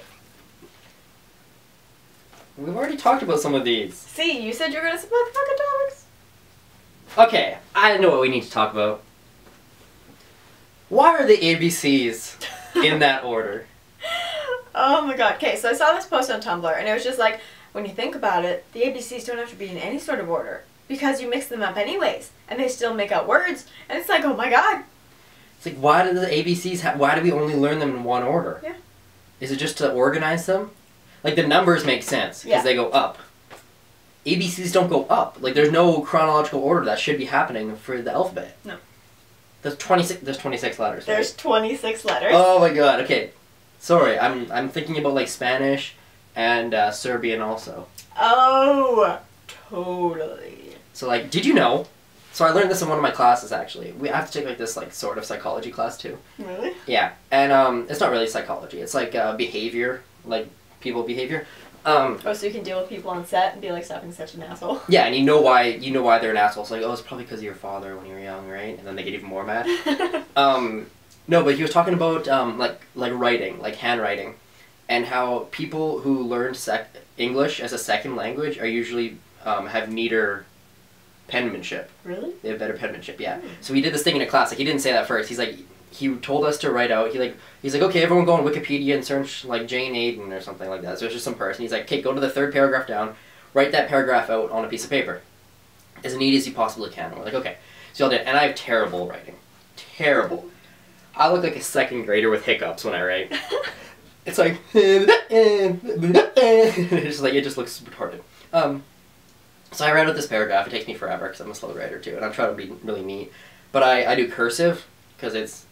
We've already talked about some of these. See, you said you were going to supply the fucking topics. Okay, I know what we need to talk about. Why are the ABCs in that order? Oh my god. Okay, so I saw this post on Tumblr, and it was just like, when you think about it, the ABCs don't have to be in any sort of order, because you mix them up anyways, and they still make out words, and it's like, oh my god. It's like, why do the ABCs why do we only learn them in one order? Yeah. Is it just to organize them? Like, the numbers make sense, because they go up. ABCs don't go up. Like, there's no chronological order that should be happening for the alphabet. No. There's 26 letters, There's right? 26 letters. Oh my god, okay. Sorry, I'm thinking about, like, Spanish and Serbian also. Oh, totally. So, like, did you know? So I learned this in one of my classes, actually. We have to take, like, this, like, sort of psychology class, too. Really? Yeah. And, it's not really psychology. It's, like, behavior. Like, people behavior. Oh, so you can deal with people on set and be like, stop being such an asshole. Yeah, and you know why they're an asshole. It's like, oh, it's probably because of your father when you were young, right? And then they get even more mad. No, but he was talking about, like writing, like handwriting, and how people who learn English as a second language are usually, have neater penmanship. Really? They have better penmanship, yeah. So we did this thing in a class, like, he didn't say that first. He's like, he told us to write out, he's like, okay, everyone go on Wikipedia and search, like, Jane Aiden or something like that. So it's just some person. He's like, okay, go to the third paragraph down, write that paragraph out on a piece of paper. As neat as you possibly can. And we're like, okay. So y'all did, and I have terrible writing. Terrible. I look like a second grader with hiccups when I write. It's like, it's like, it just looks retarded. So I write out this paragraph. It takes me forever because I'm a slow writer too, and I'm trying to be really neat. But I do cursive because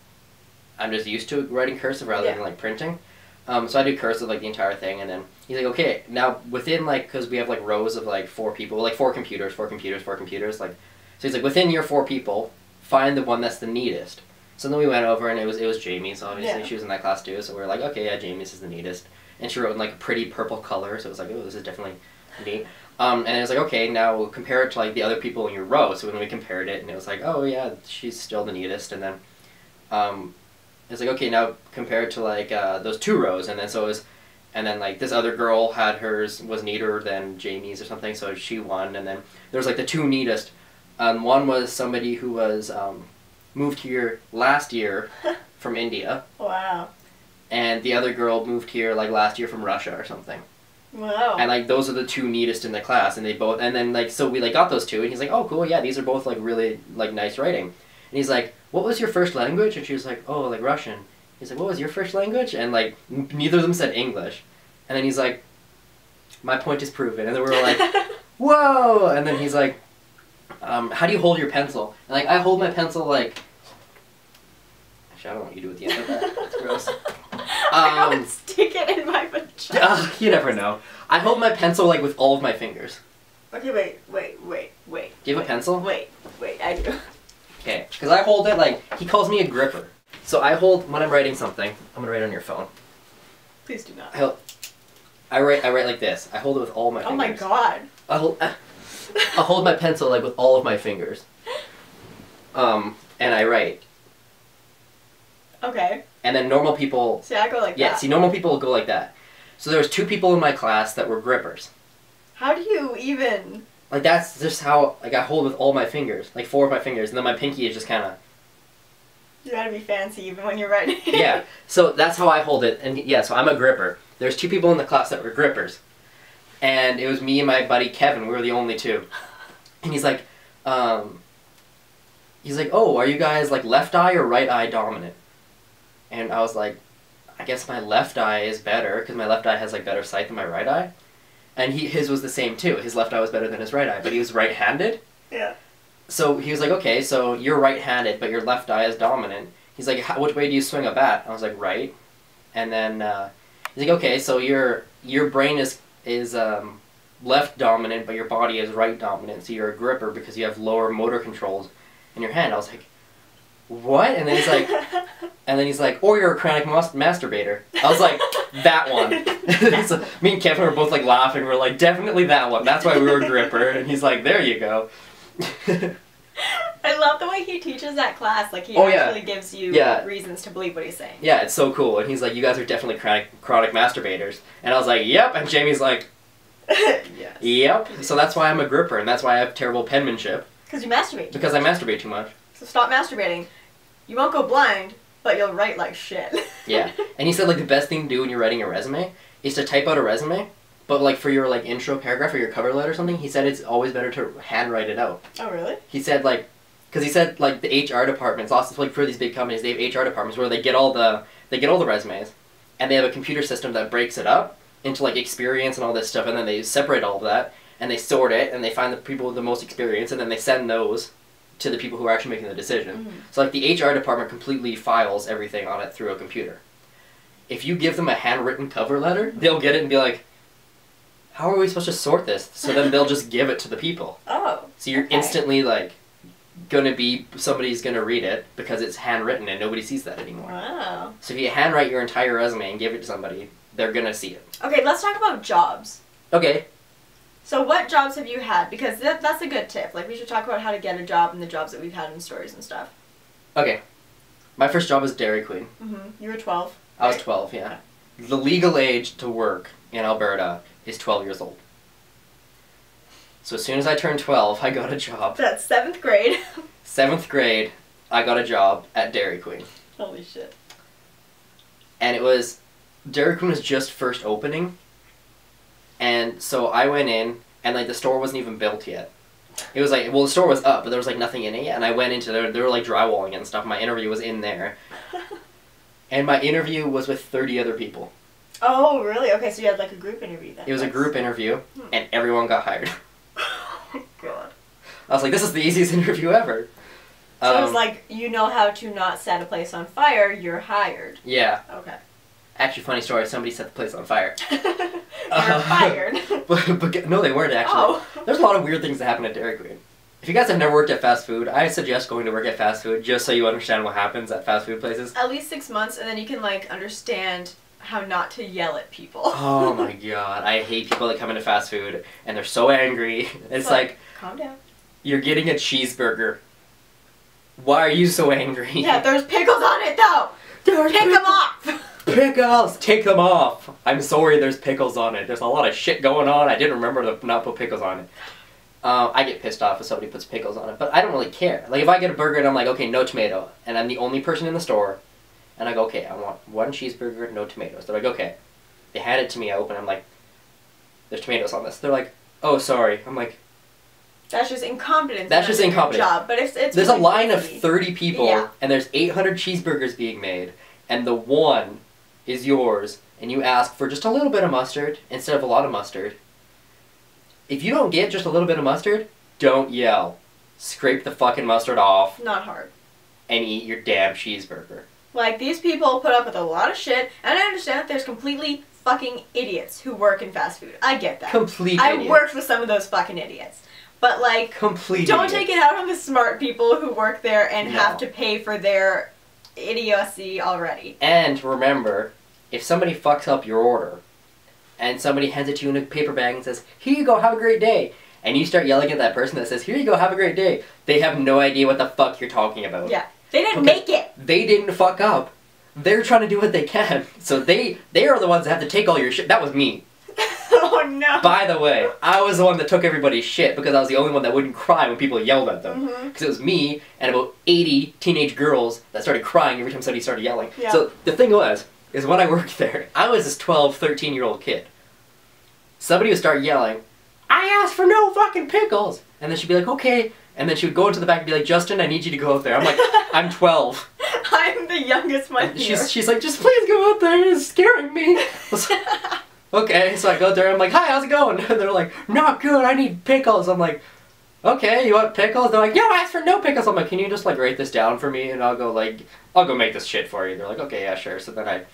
I'm just used to writing cursive rather than like printing. So I do cursive like the entire thing, and then he's like, okay, now within like, because we have like rows of like 4 people, like 4 computers, like, so he's like, within your 4 people, find the one that's the neatest. So then we went over, and it was Jamie's, obviously. She was in that class too, so we were like, okay, yeah, Jamie's is the neatest. And she wrote in like a pretty purple color, so it was like, oh, this is definitely neat. And it was like, okay, now we'll compare it to like the other people in your row. So when we compared it, and it was like, oh yeah, she's still the neatest. And then it's like, okay, now compare it to like those 2 rows. And then so it was, and then like this other girl had hers was neater than Jamie's or something, so she won. And then there was like the 2 neatest. One was somebody who was moved here last year from India. Wow. And the other girl moved here like last year from Russia or something. Wow. And like those are the 2 neatest in the class, and they both, and then like, so we like got those 2, and he's like, oh cool, yeah, these are both like really like nice writing. And he's like, what was your first language? And she was like, oh, like Russian. He's like, what was your first language? And like neither of them said English. And then he's like, my point is proven. And then we were like, whoa. And then he's like, how do you hold your pencil? And like, I hold my pencil like, actually I don't know what you do at the end of that. That's gross. I would stick it in my vagina. You never know. I hold my pencil like with all of my fingers. Okay, wait. Do you have a pencil? Wait, I do. Okay, because I hold it like, he calls me a gripper. So I hold, when I'm writing something, I'm going to write on your phone. Please do not. I write like this. I hold it with all my fingers. Oh my god. I'll hold my pencil like with all of my fingers. And I write. Okay. And then normal people... See, I go like that. Yeah, see, normal people go like that. So there was 2 people in my class that were grippers. How do you even... Like, that's just how, like, I hold with all my fingers. Like, 4 of my fingers. And then my pinky is just kind of... You gotta be fancy even when you're writing. Yeah. So that's how I hold it. And yeah, so I'm a gripper. There's 2 people in the class that were grippers. And it was me and my buddy Kevin. We were the only 2. And he's like, oh, are you guys, like, left eye or right eye dominant? And I was like, I guess my left eye is better, because my left eye has, like, better sight than my right eye. And his was the same, too. His left eye was better than his right eye, but he was right-handed. Yeah. So he was like, okay, so you're right-handed, but your left eye is dominant. He's like, which way do you swing a bat? I was like, right. And then he's like, okay, so your brain is left dominant, but your body is right dominant, so you're a gripper because you have lower motor controls in your hand. I was like, what? And then he's like, or you're a chronic masturbator. I was like, that one. So me and Kevin were both like laughing. We're like, definitely that one. That's why we were a gripper. And he's like, there you go. I love the way he teaches that class. Like, he actually gives you reasons to believe what he's saying. Yeah, it's so cool. And he's like, you guys are definitely chronic masturbators. And I was like, yep. And Jamie's like, yes. Yep. So that's why I'm a gripper, and that's why I have terrible penmanship. Because you masturbate. Because I masturbate too much. So stop masturbating. You won't go blind, But you'll write like shit. Yeah. And he said, like, the best thing to do when you're writing a resume is to type out a resume, but, like, for your, like, intro paragraph or your cover letter or something, he said it's always better to handwrite it out. Oh, really? He said, like, because he said, like, the HR departments, also, like, for these big companies, they have HR departments where they get all the resumes, and they have a computer system that breaks it up into, like, experience and all this stuff, and then they separate all of that, and they sort it, and they find the people with the most experience, and then they send those to the people who are actually making the decision. Mm-hmm. So, like, the HR department completely files everything on it through a computer. If you give them a handwritten cover letter, they'll get it and be like, how are we supposed to sort this? So then they'll just give it to the people. Oh. So you're instantly, like, somebody's gonna read it because it's handwritten and nobody sees that anymore. Wow. So if you handwrite your entire resume and give it to somebody, they're gonna see it. Okay, let's talk about jobs. Okay. So what jobs have you had? Because that's a good tip. Like, we should talk about how to get a job and the jobs that we've had in stories and stuff. Okay. My first job was Dairy Queen. Mm-hmm. You were 12. I was 12, yeah. The legal age to work in Alberta is 12 years old. So as soon as I turned 12, I got a job. That's 7th grade. 7th grade, I got a job at Dairy Queen. Holy shit. And it was, Dairy Queen was just first opening. And so I went in, and, like, the store wasn't even built yet. It was like, well, the store was up, but there was, like, nothing in it yet. And I went into there, they were, like, drywalling and stuff. My interview was in there. And my interview was with 30 other people. Oh, really? Okay, so you had, like, a group interview then. It was a group interview, and everyone got hired. Oh, my God. I was like, this is the easiest interview ever. So it was like, you know how to not set a place on fire, you're hired. Yeah. Okay. Actually, funny story, somebody set the place on fire. You're fired. but no, they weren't, actually. Oh. There's a lot of weird things that happen at Dairy Queen. If you guys have never worked at fast food, I suggest going to work at fast food just so you understand what happens at fast food places. At least 6 months, and then you can, like, understand how not to yell at people. Oh my god, I hate people that come into fast food and they're so angry. It's like, calm down. You're getting a cheeseburger. Why are you so angry? Yeah, there's pickles on it though! Pick them off! Pickles! Take them off! I'm sorry there's pickles on it. There's a lot of shit going on. I didn't remember to not put pickles on it. I get pissed off if somebody puts pickles on it, but I don't really care. Like, if I get a burger and I'm like, okay, no tomato, and I'm the only person in the store, and I go, okay, I want 1 cheeseburger, no tomatoes. They're like, okay. They hand it to me, I open it, I'm like, there's tomatoes on this. They're like, oh, sorry. I'm like... That's just incompetence. That's just incompetence. Job, but it's there's really a line easy. of 30 people, and there's 800 cheeseburgers being made, and the one is yours, and you ask for just a little bit of mustard instead of a lot of mustard. If you don't get just a little bit of mustard, don't yell. Scrape the fucking mustard off. Not hard. And eat your damn cheeseburger. Like, these people put up with a lot of shit, and I understand that there's completely fucking idiots who work in fast food. I get that. Complete I idiots. worked with some of those fucking idiots. But, like, don't idiots. take it out on the smart people who work there and have to pay for their idiocy already. And remember, if somebody fucks up your order, and somebody hands it to you in a paper bag and says, here you go, have a great day, and you start yelling at that person that says, here you go, have a great day, they have no idea what the fuck you're talking about. Yeah. They didn't make it. They didn't fuck up. They're trying to do what they can. So they are the ones that have to take all your shit. That was me. Oh no. By the way, I was the one that took everybody's shit because I was the only one that wouldn't cry when people yelled at them. Because it was me and about 80 teenage girls that started crying every time somebody started yelling. Yeah. So the thing was, is when I worked there, I was this 12, 13-year-old kid. Somebody would start yelling, I asked for no fucking pickles! And then she'd be like, okay. And then she would go into the back and be like, Justin, I need you to go out there. I'm like, I'm 12. I'm the youngest one here. She's like, just please go out there, it's scaring me. Okay, so I go out there, I'm like, hi, how's it going? And they're like, not good, I need pickles. I'm like, okay, you want pickles? They're like, yeah, I asked for no pickles. I'm like, can you just, like, write this down for me? And I'll go make this shit for you. They're like, okay, yeah, sure. So then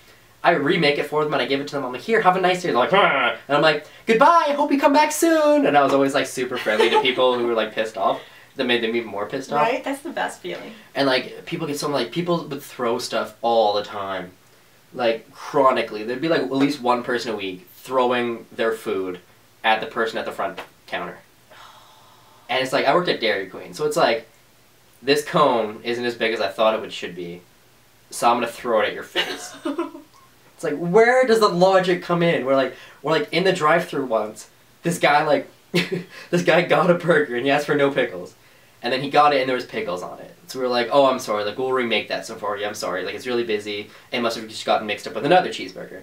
I remake it for them and I give it to them. I'm like, here, have a nice day. They're like, Rrr. And I'm like, goodbye, hope you come back soon. And I was always, like, super friendly to people who were, like, pissed off. That made them even more pissed off. Right? That's the best feeling. And, like, people would throw stuff all the time. Like, chronically. There'd be, like, at least one person a week throwing their food at the person at the front counter. And it's like, I worked at Dairy Queen, so it's like, this cone isn't as big as I thought it should be, so I'm gonna throw it at your face. It's like, where does the logic come in? We're like in the drive-thru once, this guy got a burger and he asked for no pickles. And then he got it and there was pickles on it. So we were like, oh, I'm sorry, like, we'll remake that so for you, I'm sorry, like, it's really busy, it must have just gotten mixed up with another cheeseburger.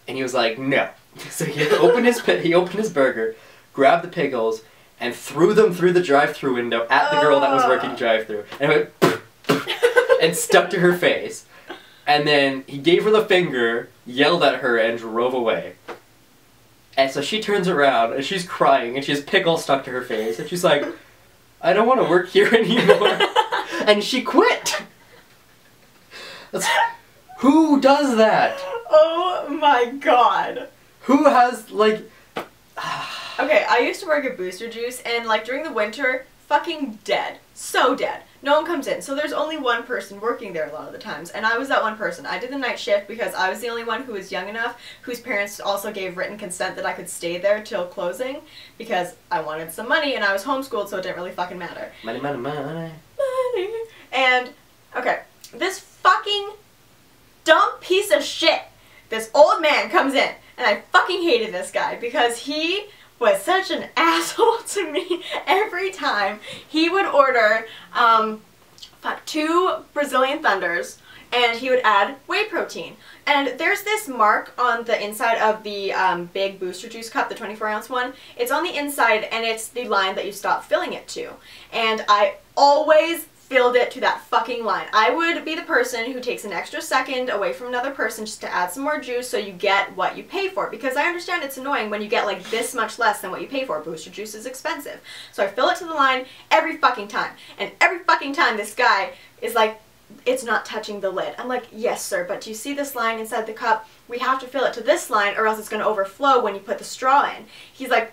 And he was like, no. So he opened his burger, grabbed the pickles, and threw them through the drive-thru window at the girl that was working drive-thru. And it went, and stuck to her face. And then he gave her the finger, yelled at her, and drove away. And so she turns around, and she's crying, and she has pickles stuck to her face, and she's like, I don't want to work here anymore. And she quit! Who does that? Oh my god. Who has, like... Okay, I used to work at Booster Juice, and, like, during the winter, fucking dead. So dead. No one comes in, so there's only one person working there a lot of the times, and I was that one person. I did the night shift because I was the only one who was young enough, whose parents also gave written consent that I could stay there till closing, because I wanted some money, and I was homeschooled, so it didn't really fucking matter. Money, money, money. Money. And, okay, this fucking dumb piece of shit, this old man comes in, and I fucking hated this guy, because he was such an asshole to me every time. He would order 2 Brazilian Thunders, and he would add whey protein. And there's this mark on the inside of the big Booster Juice cup, the 24-ounce one. It's on the inside, and it's the line that you stop filling it to. And I always filled it to that fucking line. I would be the person who takes an extra second away from another person just to add some more juice so you get what you pay for. Because I understand it's annoying when you get like this much less than what you pay for. Booster Juice is expensive. So I fill it to the line every fucking time. And every fucking time this guy is like, it's not touching the lid. I'm like, yes sir, but do you see this line inside the cup? We have to fill it to this line or else it's going to overflow when you put the straw in. He's like,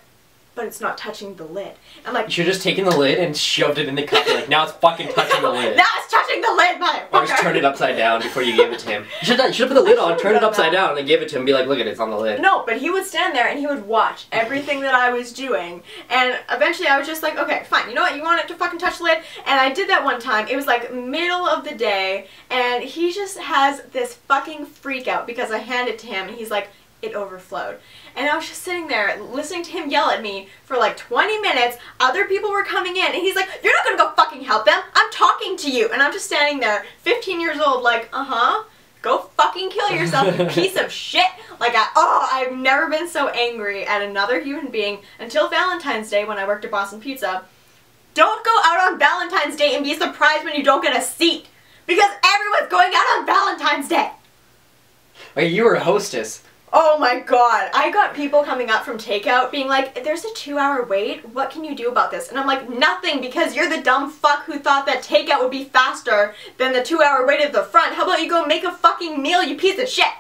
but it's not touching the lid. I'm like, you should have just taken the lid and shoved it in the cup. Like, now it's fucking touching the lid. Now it's touching the lid, motherfucker! Or just turn it upside down before you gave it to him. You should have put the lid on, turn it upside down, and then give it to him and be like, look at it, it's on the lid. No, but he would stand there and he would watch everything that I was doing. And eventually I was just like, okay, fine, you know what, you want it to fucking touch the lid? And I did that one time. It was like middle of the day, and he just has this fucking freak out because I hand it to him and he's like, it overflowed. And I was just sitting there listening to him yell at me for like 20 minutes. Other people were coming in and he's like, you're not gonna go fucking help them. I'm talking to you. And I'm just standing there, 15 years old, like, go fucking kill yourself, you piece of shit. Like, I've never been so angry at another human being until Valentine's Day when I worked at Boston Pizza. Don't go out on Valentine's Day and be surprised when you don't get a seat. Because everyone's going out on Valentine's Day. Wait, you were a hostess. Oh my god, I got people coming up from takeout being like, there's a 2-hour wait, what can you do about this? And I'm like, nothing, because you're the dumb fuck who thought that takeout would be faster than the 2-hour wait at the front. How about you go make a fucking meal, you piece of shit?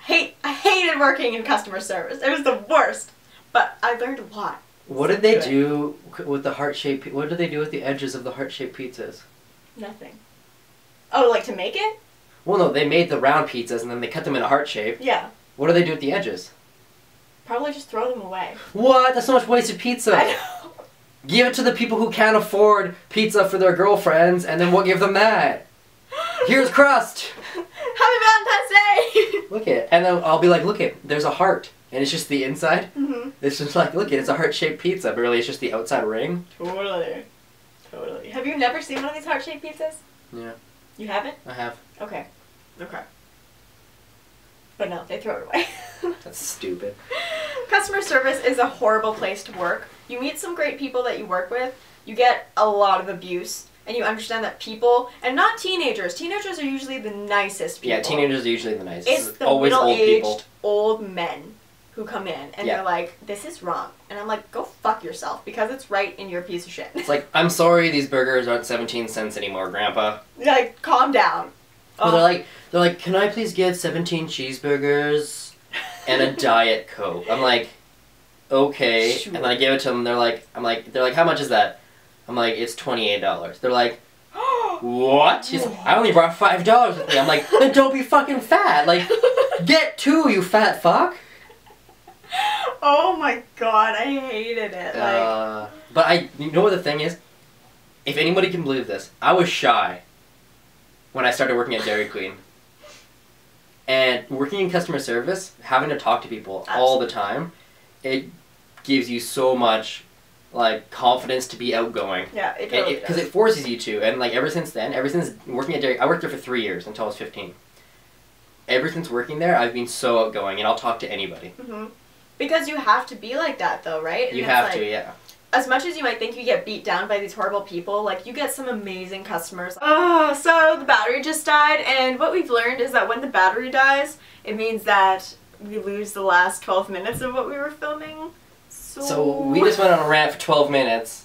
I hated working in customer service. It was the worst. But I learned a lot. What did they do with the heart-shaped, what did they do with the edges of the heart-shaped pizzas? Nothing. Oh, like to make it? Well, no, they made the round pizzas and then they cut them in a heart shape. Yeah. What do they do with the edges? Probably just throw them away. What? That's so much wasted pizza. I know. Give it to the people who can't afford pizza for their girlfriends, and then we'll give them that. Here's crust. Happy Valentine's Day! Look at it. And then I'll be like, look it, there's a heart. And it's just the inside. Mm-hmm. It's just like, look it, it's a heart-shaped pizza, but really it's just the outside ring. Totally. Totally. Have you never seen one of these heart-shaped pizzas? Yeah. You haven't? I have. Okay. Okay. But no, they throw it away. That's stupid. Customer service is a horrible place to work. You meet some great people that you work with, you get a lot of abuse, and you understand that people, and not teenagers, teenagers are usually the nicest people. Yeah, teenagers are usually the nicest. It's the always middle-aged old men who come in, and Yeah. they're like, this is wrong. And I'm like, go fuck yourself, because it's right in your piece of shit. It's like, I'm sorry these burgers aren't 17 cents anymore, Grandpa. Like, calm down. Well, they're like, can I please get 17 cheeseburgers and a Diet Coke? I'm like, okay. Sure. And then I give it to them. They're like, how much is that? I'm like, it's $28. They're like, what? She's like, I only brought $5 with me. I'm like, then don't be fucking fat. Like, get 2, you fat fuck. Oh my god, I hated it. Like, but you know what the thing is? If anybody can believe this, I was shy when I started working at Dairy Queen. And working in customer service, having to talk to people all the time, it gives you so much, like confidence to be outgoing. Yeah, it totally because it forces you to. And like ever since then, ever since working at Dairy, I worked there for 3 years until I was 15. Ever since working there, I've been so outgoing, and I'll talk to anybody. Because you have to be like that, though, right? And you have to, yeah. As much as you might think you get beat down by these horrible people, like, you get some amazing customers. Oh, so the battery just died, and what we've learned is that when the battery dies, it means that we lose the last 12 minutes of what we were filming. So we just went on a rant for 12 minutes.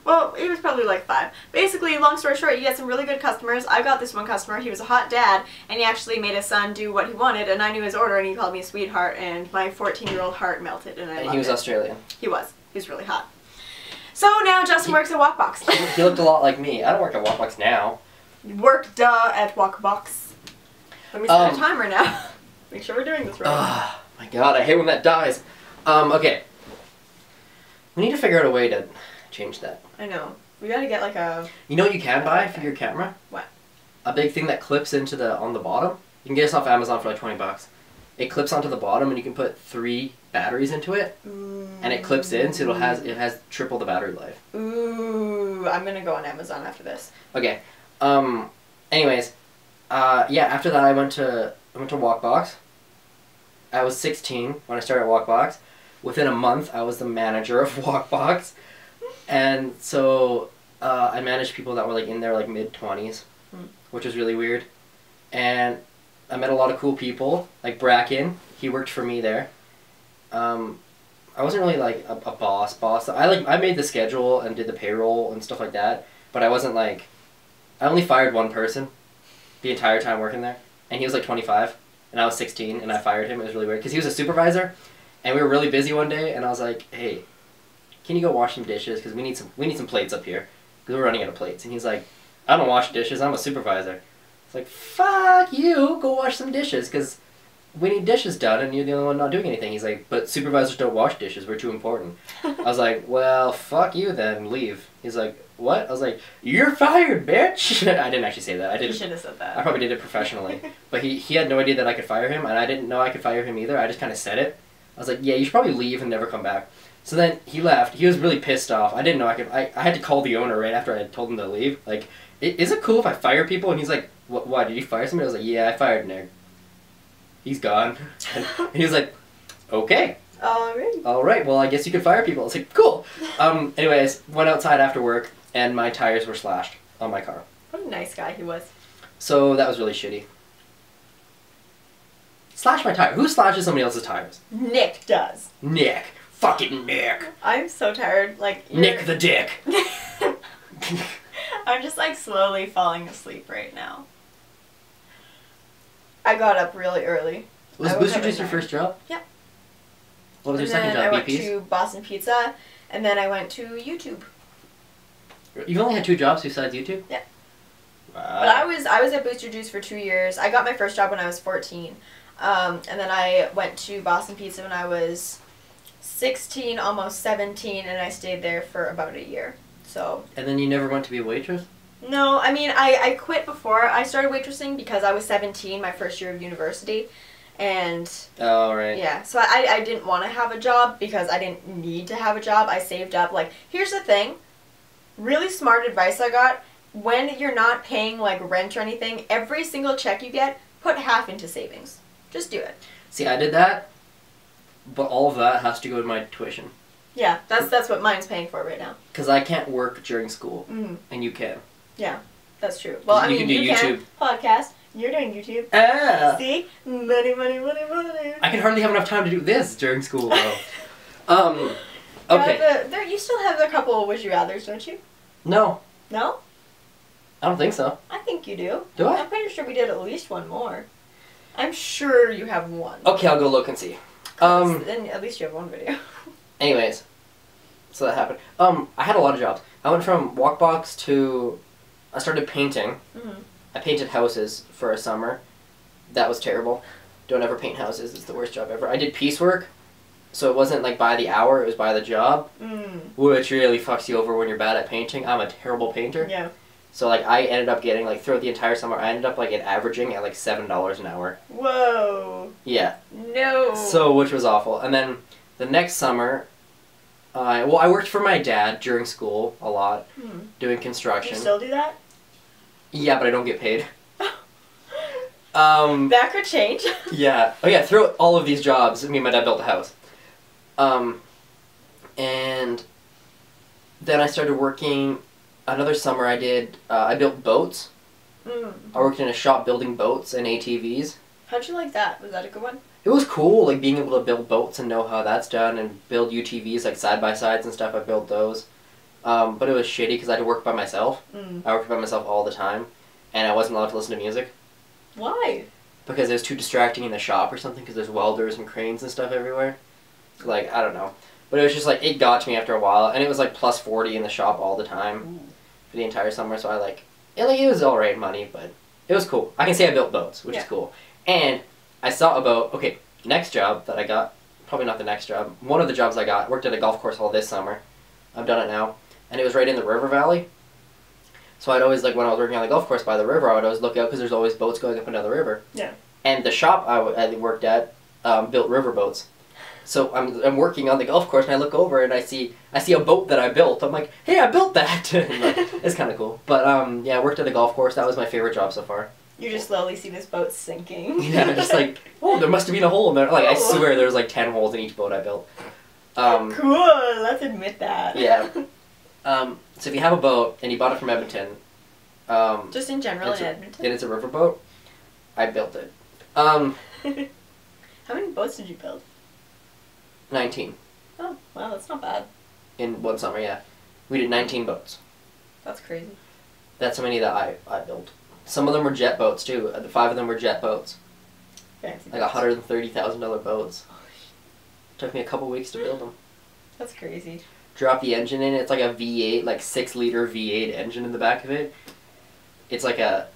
Well, it was probably like 5. Basically, long story short, you get some really good customers. I got this one customer. He was a hot dad, and he actually made his son do what he wanted, and I knew his order, and he called me a sweetheart, and my 14-year-old heart melted, and I loved it. He was Australian. He was. He was really hot. So now Justin works at Walkbox. He looked a lot like me. I don't work at Walkbox now. You worked at Walkbox. Let me set a timer now. Make sure we're doing this right. Oh my god, I hate when that dies. Okay. We need to figure out a way to change that. I know. We gotta get like a... You know what you can buy for your camera? What? A big thing that clips into on the bottom. You can get this off Amazon for like 20 bucks. It clips onto the bottom and you can put 3 batteries into it. And it clips in so it has triple the battery life. Ooh, I'm gonna go on Amazon after this. Okay. Anyways, yeah, after that I went to Walkbox. I was 16 when I started Walkbox. Within a month I was the manager of Walkbox. And so I managed people that were like in their like mid-20s, which was really weird. And I met a lot of cool people, like Bracken. He worked for me there. I wasn't really like a boss. I made the schedule and did the payroll and stuff like that. But I wasn't like, I only fired one person the entire time working there, and he was like 25, and I was 16, and I fired him. It was really weird because he was a supervisor, and we were really busy one day, and I was like, hey, can you go wash some dishes? Because we need some plates up here, because we're running out of plates. And he's like, I don't wash dishes. I'm a supervisor. It's like, fuck you. Go wash some dishes, because we need dishes done, and you're the only one not doing anything. He's like, but supervisors don't wash dishes. We're too important. I was like, well, fuck you then. Leave. He's like, what? I was like, you're fired, bitch. I didn't actually say that. You should have said that. I probably did it professionally. But he had no idea that I could fire him, and I didn't know I could fire him either. I just kind of said it. I was like, yeah, you should probably leave and never come back. So then he left. He was really pissed off. I didn't know I could. I had to call the owner right after I had told him to leave. Like, is it cool if I fire people? And he's like, why, did you fire somebody? I was like, yeah, I fired Nick. He's gone. And he was like, okay. Alright, well, I guess you can fire people. I was like, cool. Anyways, went outside after work, and my tires were slashed on my car. What a nice guy he was. So that was really shitty. Slash my tire. Who slashes somebody else's tires? Nick does. Nick. Fucking Nick. I'm so tired. Like, Nick the Dick. I'm just like slowly falling asleep right now. I got up really early. Was Booster Juice your first job? Yep. What was your second job? I went BP's? to Boston Pizza, and then I went to YouTube. You've only had 2 jobs besides YouTube? Yeah. Wow. But I was at Booster Juice for 2 years. I got my first job when I was 14. And then I went to Boston Pizza when I was 16, almost 17, and I stayed there for about a year. So. And then you never went to be a waitress? No, I mean, I quit before I started waitressing because I was 17, my first year of university. And oh, right. Yeah, so I didn't want to have a job because I didn't need to have a job. I saved up. Like, here's the thing. Really smart advice I got. When you're not paying, like, rent or anything, every single check you get, put half into savings. Just do it. See, I did that, but all of that has to go to my tuition. Yeah, that's what mine's paying for right now. Because I can't work during school, and you can. Yeah, that's true. Well, I mean, you can podcast. You're doing YouTube. Ah. See? Money, money, money, money. I can hardly have enough time to do this during school, though. Okay. You still have a couple of would you rathers, don't you? No. No? I don't think so. I think you do. Do I? I'm pretty sure we did at least one more. I'm sure you have one. Okay, I'll go look and see. Then at least you have one video. Anyways, so that happened. I had a lot of jobs. I went from Walkbox to... I started painting. I painted houses for a summer. That was terrible. Don't ever paint houses. It's the worst job ever. I did piecework, so it wasn't like by the hour, it was by the job, which really fucks you over when you're bad at painting. I'm a terrible painter. Yeah. So like I ended up getting, like, throughout the entire summer, I ended up like averaging at like $7 an hour. Whoa. Yeah. No. So, which was awful. And then the next summer, Well, I worked for my dad during school a lot, doing construction. You still do that? Yeah, but I don't get paid. That could change. Yeah. Oh yeah, throughout all of these jobs, me and my dad built a house. And then I started working, another summer I built boats. I worked in a shop building boats and ATVs. How'd you like that? Was that a good one? It was cool, like being able to build boats and know how that's done, and build UTVs, like side-by-sides and stuff. I built those. But it was shitty because I had to work by myself. I worked by myself all the time, and I wasn't allowed to listen to music. Why? Because it was too distracting in the shop or something, because there's welders and cranes and stuff everywhere. Like, I don't know. But it was just like, it got to me after a while, and it was like plus 40 in the shop all the time for the entire summer, so it was alright money, but it was cool. I can say I built boats, which is cool. And I saw a boat, okay, next job that I got, probably not the next job, one of the jobs I got, worked at a golf course all this summer. I've done it now. And it was right in the river valley. So I'd always, like, when I was working on the golf course by the river, I would always look out because there's always boats going up and down the river. Yeah. And the shop I worked at built river boats. So I'm working on the golf course and I look over and I see a boat that I built. I'm like, hey, I built that. It's kind of cool. But yeah, I worked at a golf course. That was my favorite job so far. You just slowly see this boat sinking. Yeah, just like, oh, there must have been a hole in there. Like, I swear there was like 10 holes in each boat I built. Cool, let's admit that. Yeah. So if you have a boat and you bought it from Edmonton, just in general in Edmonton, and it's a river boat, I built it. How many boats did you build? 19. Oh, wow, that's not bad. In one summer, yeah. We did 19 boats. That's crazy. That's how many that I built. Some of them were jet boats, too. 5 of them were jet boats. Fancy like $130,000 boats. Took me a couple weeks to build them. That's crazy. Drop the engine in. It's like a V8, like 6-liter V8 engine in the back of it. It's like a,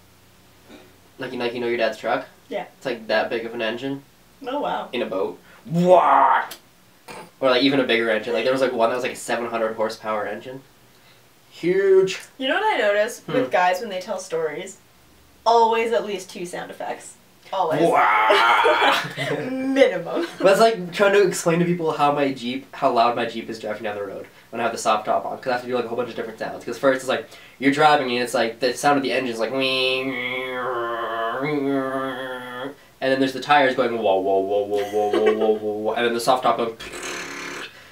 like you know your dad's truck? Yeah. It's like that big of an engine. Oh, wow. In a boat. Wah! Or like even a bigger engine. Like there was like one that was like a 700 horsepower engine. Huge. You know what I notice with guys when they tell stories? Always at least 2 sound effects. Always. Minimum. But it's like trying to explain to people how loud my Jeep is driving down the road when I have the soft top on. Because I have to do like a whole bunch of different sounds. Because first it's like, you're driving and it's like, the sound of the engine is like, and then there's the tires going whoa, whoa, whoa, whoa, whoa, whoa, whoa, whoa, and then the soft top going,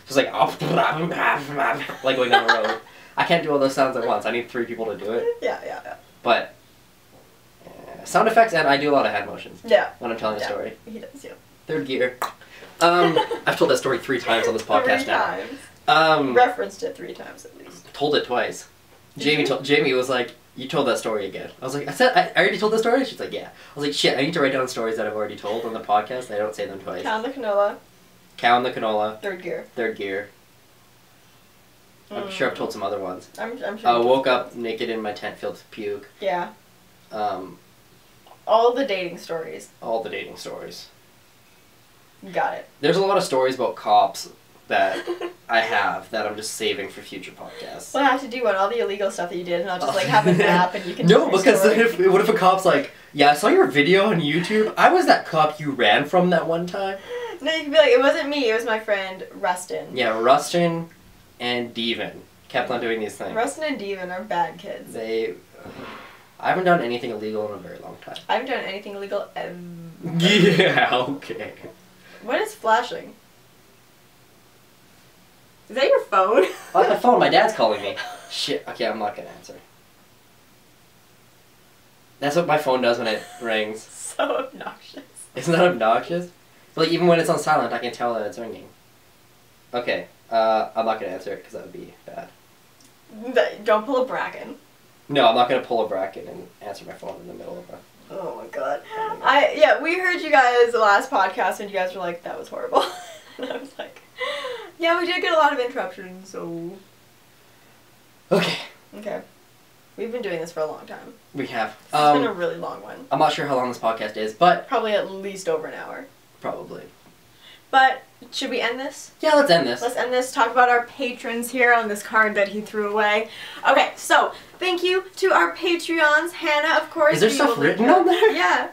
just like, like going down the road. I can't do all those sounds at once. I need 3 people to do it. Yeah. But sound effects, and I do a lot of hand motions. Yeah. When I'm telling a story. He does, yeah. 3rd gear. I've told that story 3 times on this podcast now. 3 times. Referenced it 3 times at least. Told it twice. Jamie was like, "You told that story again." I was like, I already told the story? She's like, yeah. I was like, shit, I need to write down stories that I've already told on the podcast. I don't say them twice. Cow and the canola. Cow and the canola. 3rd gear. 3rd gear. I'm sure I've told some other ones. I'm sure. I woke up naked in my tent filled with puke. Yeah. All the dating stories. All the dating stories. Got it. There's a lot of stories about cops that I have that I'm just saving for future podcasts. Well, I have to do all the illegal stuff that you did, and I'll just like have a map and you can. No, because what if a cop's like, yeah, I saw your video on YouTube. I was that cop you ran from that one time. No, you can be like, it wasn't me. It was my friend Rustin. Yeah, Rustin and Devin kept on doing these things. Rustin and Devin are bad kids. I haven't done anything illegal in a very long time. I haven't done anything illegal ever. Yeah, okay. What is flashing? Is that your phone? Oh, my phone. My dad's calling me. Shit. Okay, I'm not gonna answer. That's what my phone does when it rings. So obnoxious. Isn't that obnoxious? Like, even when it's on silent, I can tell that it's ringing. Okay. I'm not gonna answer it because that would be bad. Don't pull a Bracken. No, I'm not gonna pull a Bracken and answer my phone in the middle of a... Oh my god. We heard you guys the last podcast and you guys were like, that was horrible. And I was like, yeah, we did get a lot of interruptions, so... Okay. Okay. We've been doing this for a long time. We have. This has been a really long one. I'm not sure how long this podcast is, but... Probably at least over an hour. Probably. But, should we end this? Yeah, let's end this. Let's end this. Talk about our patrons here on this card that he threw away. Okay, so, thank you to our Patreons. Hannah, of course. Is there stuff written on there? Yeah.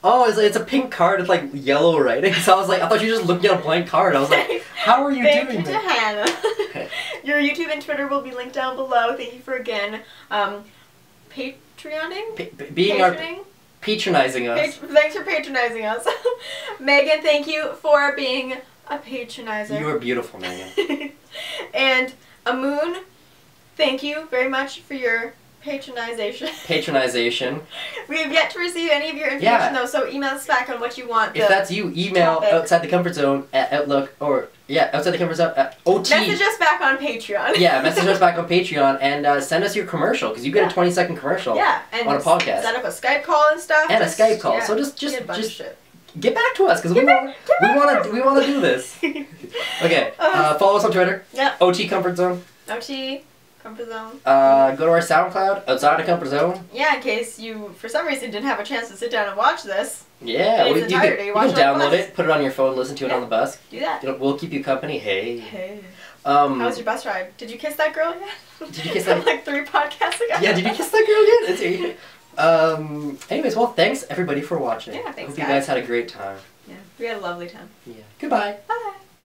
Oh, it's a pink card with like yellow writing. So I was like, I thought you were just looking at a blank card. I was like, how are you Thank doing you to that? Hannah. Your YouTube and Twitter will be linked down below. Thank you for again Patreoning? Being our patronizing us. Thanks for patronizing us. Megan, thank you for being a patronizer. You are beautiful, Megan. And Amoon, thank you very much for your patronization. Patronization. We have yet to receive any of your information though, so email us back on what you want. If that's you, email outside the comfort zone at Outlook or outside the comfort zone at OT. Message us back on Patreon. Yeah, message us back on Patreon and send us your commercial because you get a 20-second commercial. Yeah, and on a podcast. Set up a Skype call and stuff. And a Skype call. So just get back to us because we want to do this. Okay, follow us on Twitter. Yep. OT Comfort Zone. OT Comfort Zone. Go to our SoundCloud, Outside the Comfort Zone. Yeah, in case you, for some reason, didn't have a chance to sit down and watch this. Yeah, you can download it, put it on your phone, listen to it on the bus. Do that. We'll keep you company. Hey. Hey. How was your bus ride? Did you kiss that girl yet? Did you kiss that? Like 3 podcasts ago. Yeah, did you kiss that girl yet? Anyways, well, thanks everybody for watching. Yeah, thanks, Hope you guys had a great time. Yeah, we had a lovely time. Yeah. Goodbye. Bye.